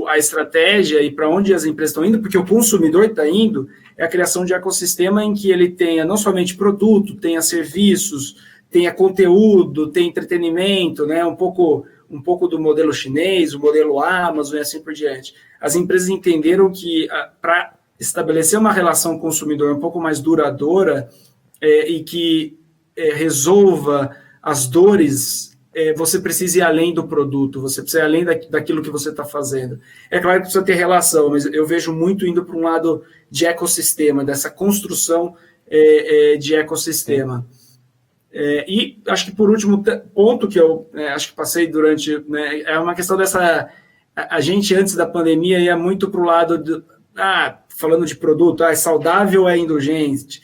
a estratégia e para onde as empresas estão indo, porque o consumidor está indo, é a criação de ecossistema em que ele tenha não somente produto, tenha serviços, tenha conteúdo, tenha entretenimento, né? Um pouco do modelo chinês, o modelo Amazon e assim por diante. As empresas entenderam que para estabelecer uma relação consumidor um pouco mais duradoura e que resolva as dores, você precisa ir além do produto, você precisa ir além daquilo que você está fazendo. É claro que precisa ter relação, mas eu vejo muito indo para um lado de ecossistema, dessa construção de ecossistema. E acho que por último ponto que eu acho que passei durante, né, é uma questão dessa, a gente antes da pandemia ia muito para o lado falando de produto, é saudável ou é indulgente,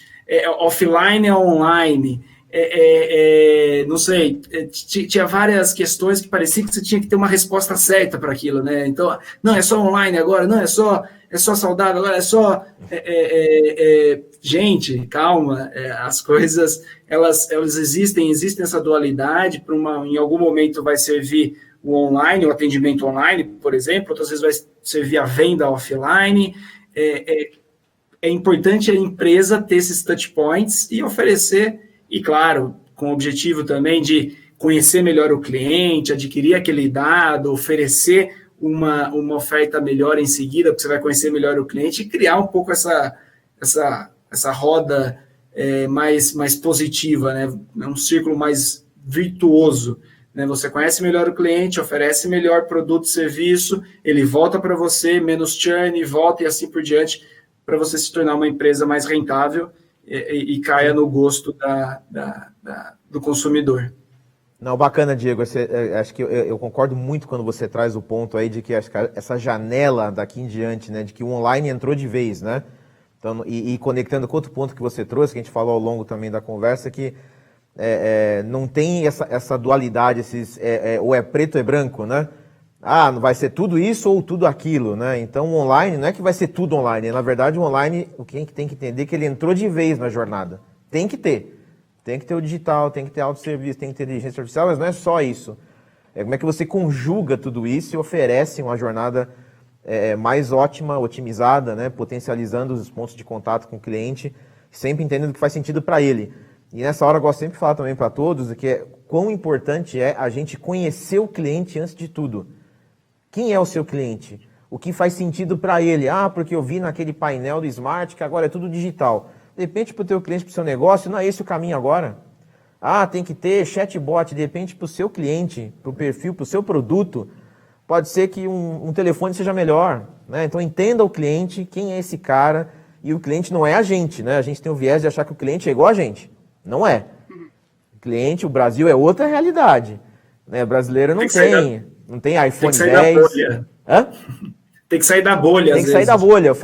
offline ou online, não sei, tinha várias questões que parecia que você tinha que ter uma resposta certa para aquilo, né? Então, não, é só online agora, não, é só saudável agora, é só... gente, calma, as coisas, elas existem essa dualidade, em algum momento vai servir o online, o atendimento online, por exemplo, outras vezes vai servir a venda offline. É importante a empresa ter esses touch points e oferecer, e claro, com o objetivo também de conhecer melhor o cliente, adquirir aquele dado, oferecer uma oferta melhor em seguida, porque você vai conhecer melhor o cliente e criar um pouco essa roda mais positiva, né? Um círculo mais virtuoso, né? Você conhece melhor o cliente, oferece melhor produto e serviço, ele volta para você, menos churn, volta e assim por diante, para você se tornar uma empresa mais rentável e caia no gosto do consumidor. Não, bacana, Diego. Acho que eu concordo muito quando você traz o ponto aí de que essa janela daqui em diante, né, de que o online entrou de vez, né? Então, e conectando com outro ponto que você trouxe, que a gente falou ao longo também da conversa, que não tem essa dualidade, ou é preto ou é branco, né? Não vai ser tudo isso ou tudo aquilo, né? Então, o online não é que vai ser tudo online. Na verdade, o online, o que tem que entender é que ele entrou de vez na jornada. Tem que ter. Tem que ter o digital, tem que ter autosserviço, tem que ter inteligência artificial, mas não é só isso. Como é que você conjuga tudo isso e oferece uma jornada mais ótima, otimizada, né? Potencializando os pontos de contato com o cliente, sempre entendendo que faz sentido para ele. E nessa hora eu gosto sempre de falar também para todos que quão importante é a gente conhecer o cliente antes de tudo. Quem é o seu cliente? O que faz sentido para ele? Porque eu vi naquele painel do Smart que agora é tudo digital. De repente, para o teu cliente, para o seu negócio, não é esse o caminho agora. Tem que ter chatbot, de repente, para o seu cliente, para o perfil, para o seu produto, pode ser que um telefone seja melhor, né? Então, entenda o cliente, quem é esse cara, e o cliente não é a gente, né? A gente tem o viés de achar que o cliente é igual a gente. Não é. O cliente, o Brasil é outra realidade, né? O brasileiro não tem iPhone 10. Tem que sair da bolha, Tem que sair da bolha. Eu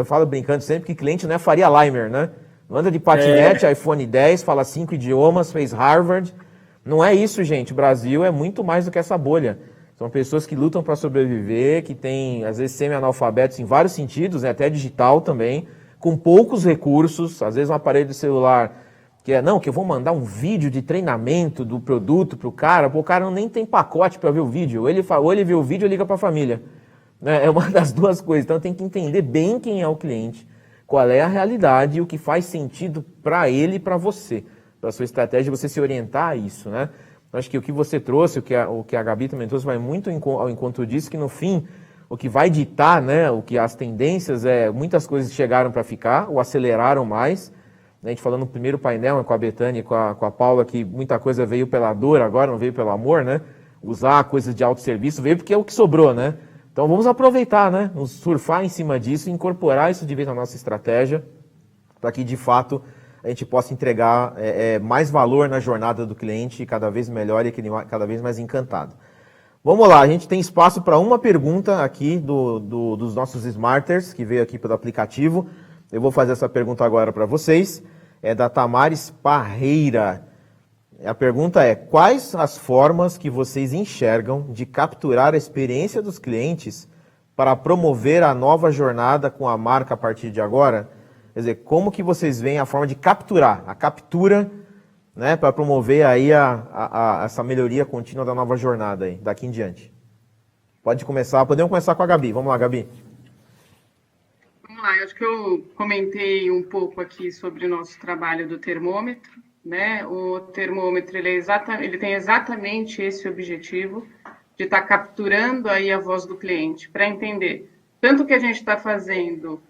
falo brincando sempre que cliente não é Faria Limer, né? Não anda de patinete, iPhone 10, fala 5 idiomas, fez Harvard. Não é isso, gente. O Brasil é muito mais do que essa bolha. São pessoas que lutam para sobreviver, que têm, às vezes, semi-analfabetos em vários sentidos, né? Até digital também, com poucos recursos, às vezes um aparelho de celular que eu vou mandar um vídeo de treinamento do produto para o cara, o cara nem tem pacote para ver o vídeo. Ou ele vê o vídeo ou liga para a família. É uma das duas coisas. Então tem que entender bem quem é o cliente, qual é a realidade e o que faz sentido para ele e para você, para a sua estratégia, você se orientar a isso, né? Acho que o que você trouxe, o que a Gabi também trouxe, vai muito ao encontro disso, que no fim, o que vai ditar, né, o que as tendências muitas coisas chegaram para ficar, ou aceleraram mais. A gente falando no primeiro painel com a Betânia e com a Paula, que muita coisa veio pela dor agora, não veio pelo amor, né? Usar coisas de autosserviço veio porque é o que sobrou, né? Então vamos aproveitar, né? Vamos surfar em cima disso, incorporar isso de vez na nossa estratégia, para que de fato a gente possa entregar mais valor na jornada do cliente, cada vez melhor e cada vez mais encantado. Vamos lá, a gente tem espaço para uma pergunta aqui dos nossos Smarters, que veio aqui pelo aplicativo. Eu vou fazer essa pergunta agora para vocês. É da Tamares Parreira. A pergunta é, quais as formas que vocês enxergam de capturar a experiência dos clientes para promover a nova jornada com a marca a partir de agora? Quer dizer, como que vocês veem a forma de capturar, a captura, né, para promover aí essa melhoria contínua da nova jornada aí, daqui em diante? Podemos começar com a Gabi. Vamos lá, Gabi. Vamos lá, acho que eu comentei um pouco aqui sobre o nosso trabalho do termômetro, né? O termômetro ele tem exatamente esse objetivo de estar capturando aí a voz do cliente, para entender tanto o que a gente está fazendo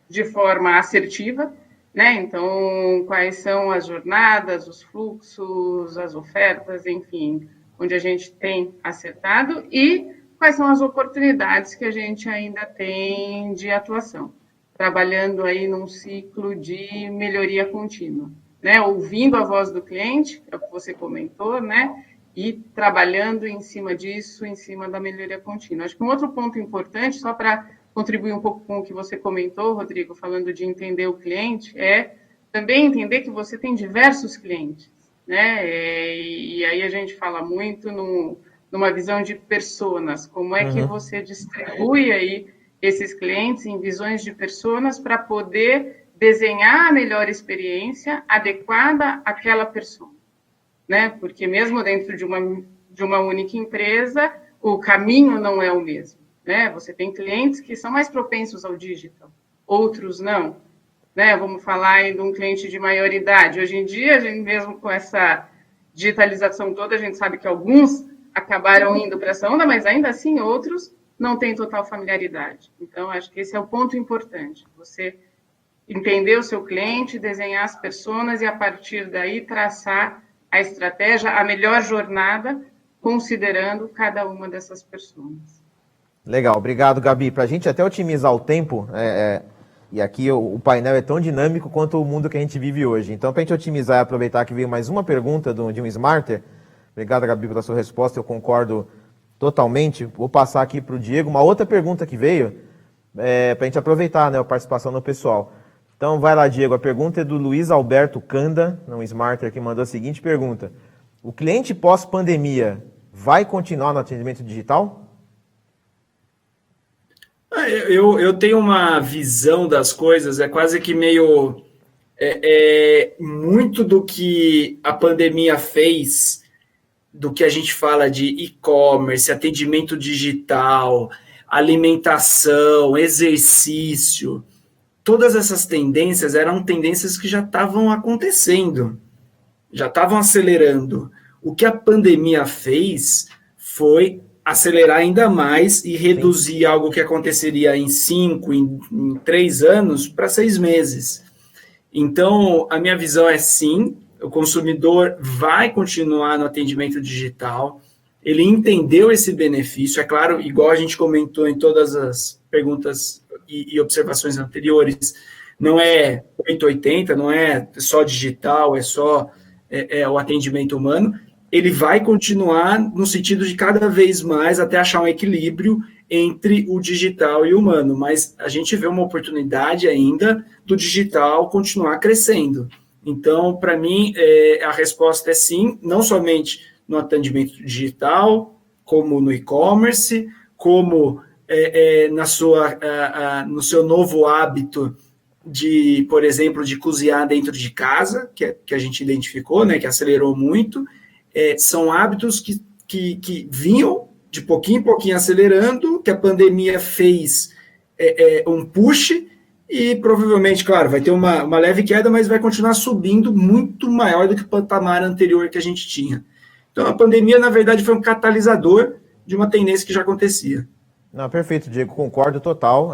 de forma assertiva, né? Então, quais são as jornadas, os fluxos, as ofertas, enfim, onde a gente tem acertado e quais são as oportunidades que a gente ainda tem de atuação, trabalhando aí num ciclo de melhoria contínua, né? Ouvindo a voz do cliente, é o que você comentou, né? E trabalhando em cima disso, em cima da melhoria contínua. Acho que um outro ponto importante, só para contribuir um pouco com o que você comentou, Rodrigo, falando de entender o cliente, é também entender que você tem diversos clientes, né? E aí a gente fala muito numa visão de personas, como é que você distribui aí esses clientes em visões de personas para poder desenhar a melhor experiência adequada àquela persona, né? Porque mesmo dentro de uma única empresa, o caminho não é o mesmo, né? Você tem clientes que são mais propensos ao digital, outros não, né? Vamos falar aí de um cliente de maior idade. Hoje em dia, a gente mesmo com essa digitalização toda, a gente sabe que alguns acabaram indo para essa onda, mas ainda assim outros não têm total familiaridade. Então, acho que esse é o ponto importante, você entender o seu cliente, desenhar as personas e, a partir daí, traçar a estratégia, a melhor jornada, considerando cada uma dessas pessoas. Legal, obrigado, Gabi. Para a gente até otimizar o tempo, e aqui o painel é tão dinâmico quanto o mundo que a gente vive hoje. Então, para a gente otimizar e aproveitar que veio mais uma pergunta de um Smarter, obrigado, Gabi, pela sua resposta, eu concordo totalmente. Vou passar aqui para o Diego uma outra pergunta que veio, para a gente aproveitar, né, a participação do pessoal. Então, vai lá, Diego. A pergunta é do Luiz Alberto Canda, um Smarter, que mandou a seguinte pergunta. O cliente pós-pandemia vai continuar no atendimento digital? Eu tenho uma visão das coisas, é quase que meio... muito do que a pandemia fez, do que a gente fala de e-commerce, atendimento digital, alimentação, exercício... Todas essas tendências eram tendências que já estavam acontecendo, já estavam acelerando. O que a pandemia fez foi acelerar ainda mais e reduzir algo que aconteceria em 5, em 3 anos, para 6 meses. Então, a minha visão é sim, o consumidor vai continuar no atendimento digital, ele entendeu esse benefício, é claro, igual a gente comentou em todas as perguntas e observações anteriores, não é 880, não é só digital, é só o atendimento humano, ele vai continuar no sentido de cada vez mais até achar um equilíbrio entre o digital e o humano, mas a gente vê uma oportunidade ainda do digital continuar crescendo. Então, para mim, a resposta é sim, não somente no atendimento digital, como no e-commerce, como no seu novo hábito de, por exemplo, de cozinhar dentro de casa, que a gente identificou, né, que acelerou muito, são hábitos que vinham de pouquinho em pouquinho acelerando, que a pandemia fez um push e provavelmente, claro, vai ter uma leve queda, mas vai continuar subindo muito maior do que o patamar anterior que a gente tinha. Então, a pandemia, na verdade, foi um catalisador de uma tendência que já acontecia. Não, perfeito, Diego, concordo total.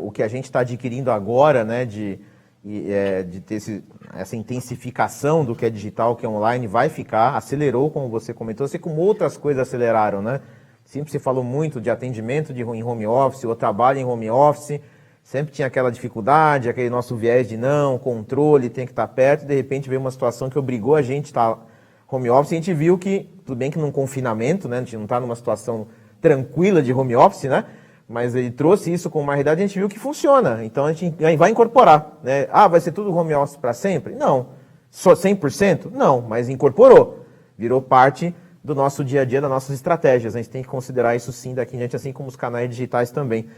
O que a gente está adquirindo agora, né, de ter essa intensificação do que é digital, que é online, vai ficar, acelerou, como você comentou, assim como outras coisas aceleraram, né? Sempre se falou muito de atendimento em home office, ou trabalho em home office, sempre tinha aquela dificuldade, aquele nosso viés de não, controle, tem que estar perto, e de repente veio uma situação que obrigou a gente a estar home office, e a gente viu que, tudo bem que num confinamento, né, a gente não está numa situação tranquila de home office, né? Mas ele trouxe isso com uma realidade e a gente viu que funciona. Então a gente vai incorporar, né? Vai ser tudo home office para sempre? Não. Só 100%? Não, mas incorporou. virou parte do nosso dia a dia, das nossas estratégias. A gente tem que considerar isso sim daqui em diante, assim como os canais digitais também.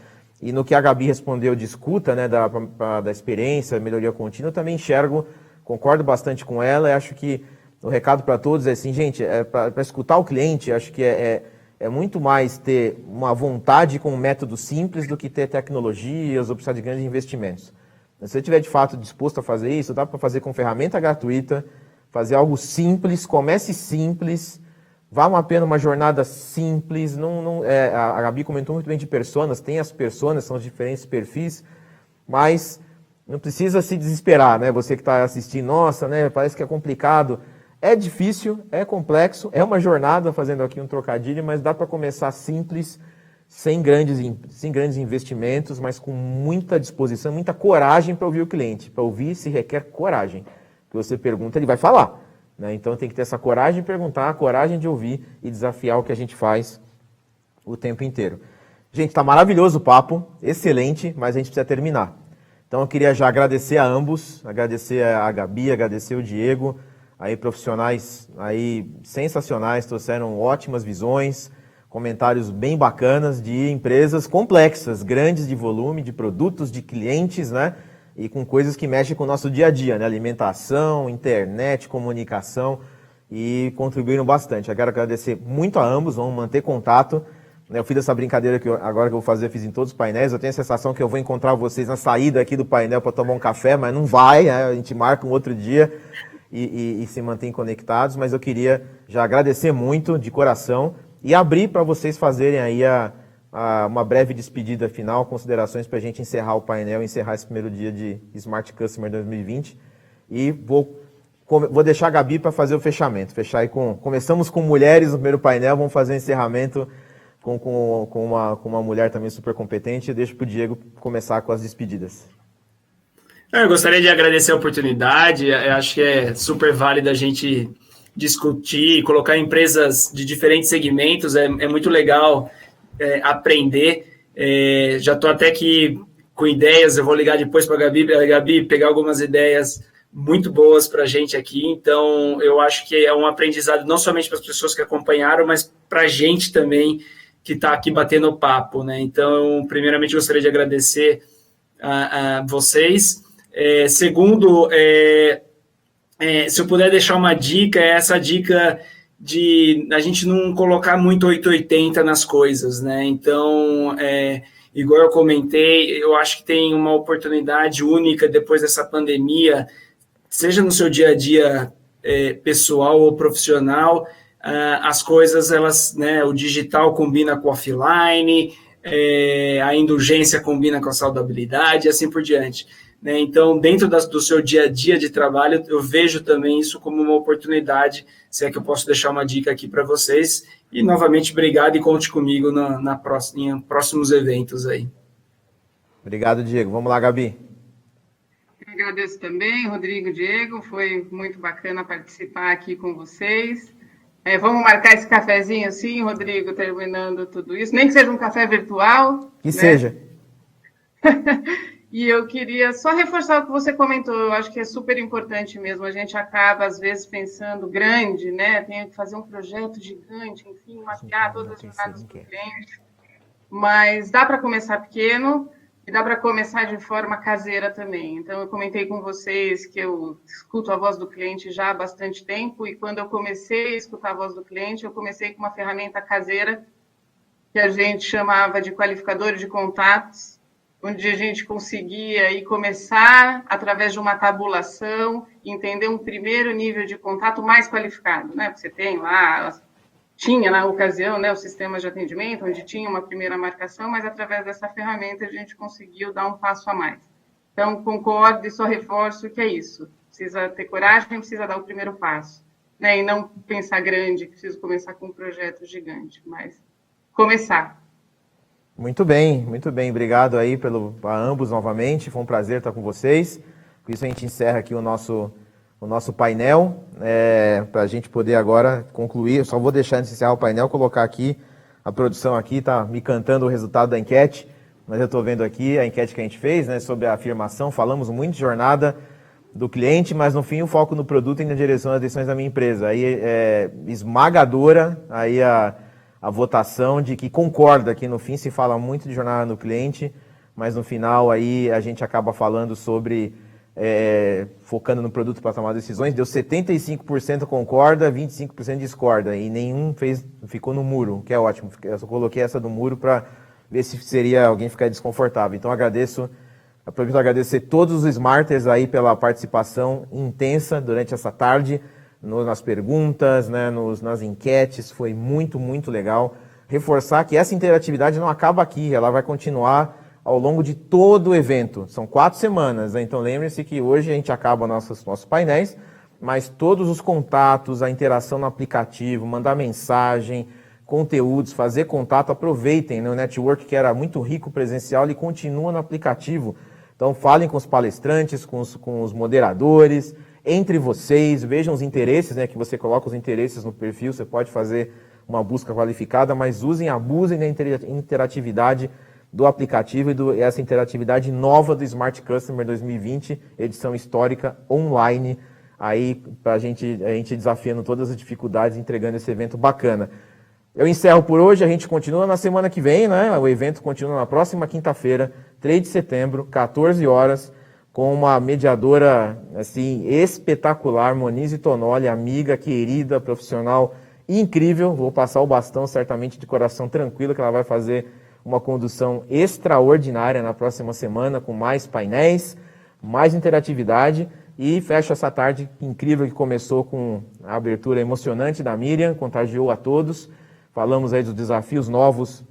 E no que a Gabi respondeu de escuta, né, da experiência, melhoria contínua, eu também enxergo, concordo bastante com ela, e acho que o recado para todos é assim, gente, para escutar o cliente, acho que é muito mais ter uma vontade com um método simples do que ter tecnologias ou precisar de grandes investimentos. Se você estiver de fato disposto a fazer isso, dá para fazer com ferramenta gratuita, fazer algo simples, comece simples, vá mapeando uma jornada simples. A Gabi comentou muito bem de personas, tem as personas, são os diferentes perfis, mas não precisa se desesperar, né? Você que está assistindo, nossa, né? Parece que é complicado. É difícil, é complexo, é uma jornada, fazendo aqui um trocadilho, mas dá para começar simples, sem grandes investimentos, mas com muita disposição, muita coragem para ouvir o cliente. Para ouvir se requer coragem. Que você pergunta, ele vai falar. Né? Então tem que ter essa coragem de perguntar, a coragem de ouvir e desafiar o que a gente faz o tempo inteiro. Gente, está maravilhoso o papo, excelente, mas a gente precisa terminar. Então eu queria já agradecer a ambos, agradecer a Gabi, agradecer o Diego, aí profissionais aí sensacionais, trouxeram ótimas visões, comentários bem bacanas de empresas complexas, grandes de volume, de produtos, de clientes, né? E com coisas que mexem com o nosso dia a dia, né? Alimentação, internet, comunicação, e contribuíram bastante. Eu quero agradecer muito a ambos, vamos manter contato. Eu fiz essa brincadeira que agora que eu vou fazer, eu fiz em todos os painéis. Eu tenho a sensação que eu vou encontrar vocês na saída aqui do painel para tomar um café, mas não vai, né? A gente marca um outro dia e se mantém conectados. Mas eu queria já agradecer muito, de coração, e abrir para vocês fazerem aí uma breve despedida final, considerações para a gente encerrar o painel, encerrar esse primeiro dia de Smart Customer 2020. E vou deixar a Gabi para fazer o fechamento. Fechar aí começamos com mulheres no primeiro painel, vamos fazer o encerramento com uma mulher também super competente. Eu deixo para o Diego começar com as despedidas. Eu gostaria de agradecer a oportunidade. Eu acho que é super válido a gente discutir, colocar empresas de diferentes segmentos. É muito legal aprender. Já estou até aqui com ideias. Eu vou ligar depois para a Gabi pegar algumas ideias muito boas para a gente aqui. Então, eu acho que é um aprendizado não somente para as pessoas que acompanharam, mas para a gente também que está aqui batendo o papo, né? Então, primeiramente, gostaria de agradecer a vocês. Segundo, se eu puder deixar uma dica, é essa dica de a gente não colocar muito 880 nas coisas, né? Então, igual eu comentei, eu acho que tem uma oportunidade única depois dessa pandemia, seja no seu dia a dia pessoal ou profissional, as coisas, elas, né, o digital combina com o offline, a indulgência combina com a saudabilidade e assim por diante. Né? Então, dentro do seu dia a dia de trabalho, eu vejo também isso como uma oportunidade, se é que eu posso deixar uma dica aqui para vocês. E, novamente, obrigado e conte comigo em próximos eventos aí. Obrigado, Diego. Vamos lá, Gabi. Eu agradeço também, Rodrigo, Diego, foi muito bacana participar aqui com vocês. Vamos marcar esse cafezinho, sim, Rodrigo, terminando tudo isso, nem que seja um café virtual. Que seja. E eu queria só reforçar o que você comentou, eu acho que é super importante mesmo, a gente acaba, às vezes, pensando grande, né? Tem que fazer um projeto gigante, enfim, mapear todas as jornadas do cliente, mas dá para começar pequeno e dá para começar de forma caseira também. Então, eu comentei com vocês que eu escuto a voz do cliente já há bastante tempo, e quando eu comecei a escutar a voz do cliente, eu comecei com uma ferramenta caseira que a gente chamava de qualificador de contatos, onde a gente conseguia aí começar, através de uma tabulação, entender um primeiro nível de contato mais qualificado, né? Você tem lá, tinha na ocasião, né, o sistema de atendimento, onde tinha uma primeira marcação, mas através dessa ferramenta a gente conseguiu dar um passo a mais. Então, concordo e só reforço que é isso. Precisa ter coragem, precisa dar o primeiro passo, né? E não pensar grande, preciso começar com um projeto gigante, mas começar. Muito bem. Obrigado aí a ambos novamente. Foi um prazer estar com vocês. Com isso a gente encerra aqui o nosso painel, para a gente poder agora concluir. Eu só vou deixar antes de encerrar o painel, colocar aqui, a produção aqui está me cantando o resultado da enquete, mas eu estou vendo aqui a enquete que a gente fez, né, sobre a afirmação. Falamos muito de jornada, do cliente, mas no fim o foco no produto e na direção das decisões da minha empresa. Aí é esmagadora aí a votação de que concorda que no fim se fala muito de jornada no cliente, mas no final aí a gente acaba falando sobre focando no produto para tomar decisões. Deu 75% concorda, 25% discorda e nenhum ficou no muro, que é ótimo. Eu só coloquei essa do muro para ver se seria alguém ficar desconfortável. Então aproveito para agradecer todos os Smarters aí pela participação intensa durante essa tarde, nas perguntas, né, nas enquetes, foi muito, muito legal. Reforçar que essa interatividade não acaba aqui, ela vai continuar ao longo de todo o evento. São 4 semanas, né? Então lembre-se que hoje a gente acaba nossos painéis, mas todos os contatos, a interação no aplicativo, mandar mensagem, conteúdos, fazer contato, aproveitem, né? O network que era muito rico presencial, ele continua no aplicativo. Então falem com os palestrantes, com os moderadores, entre vocês, vejam os interesses, né? Que você coloca os interesses no perfil, você pode fazer uma busca qualificada, mas abusem da interatividade do aplicativo e essa interatividade nova do Smart Customer 2020, edição histórica online, aí pra gente desafiando todas as dificuldades, entregando esse evento bacana. Eu encerro por hoje, a gente continua na semana que vem, né? O evento continua na próxima quinta-feira, 3 de setembro, 14 horas, com uma mediadora assim espetacular, Monize Tonoli, amiga, querida, profissional incrível. Vou passar o bastão certamente de coração tranquilo, que ela vai fazer uma condução extraordinária na próxima semana, com mais painéis, mais interatividade. E fecho essa tarde incrível que começou com a abertura emocionante da Miriam, contagiou a todos. Falamos aí dos desafios novos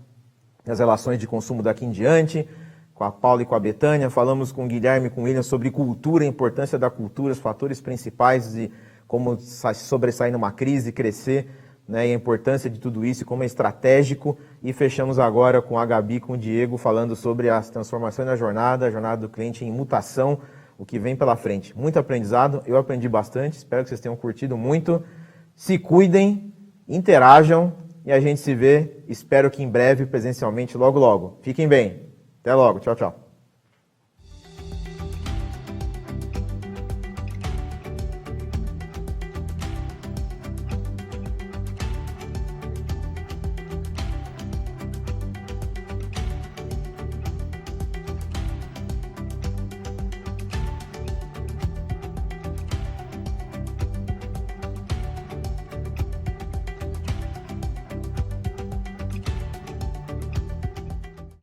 das relações de consumo daqui em diante, com a Paula e com a Betânia. Falamos com o Guilherme e com o William sobre cultura, a importância da cultura, os fatores principais de como se sobressair numa crise, crescer, né, e a importância de tudo isso, como é estratégico. E fechamos agora com a Gabi e com o Diego, falando sobre as transformações na jornada, a jornada do cliente em mutação, o que vem pela frente. Muito aprendizado, eu aprendi bastante, espero que vocês tenham curtido muito. Se cuidem, interajam e a gente se vê, espero que em breve, presencialmente, logo logo. Fiquem bem. Até logo. Tchau, tchau.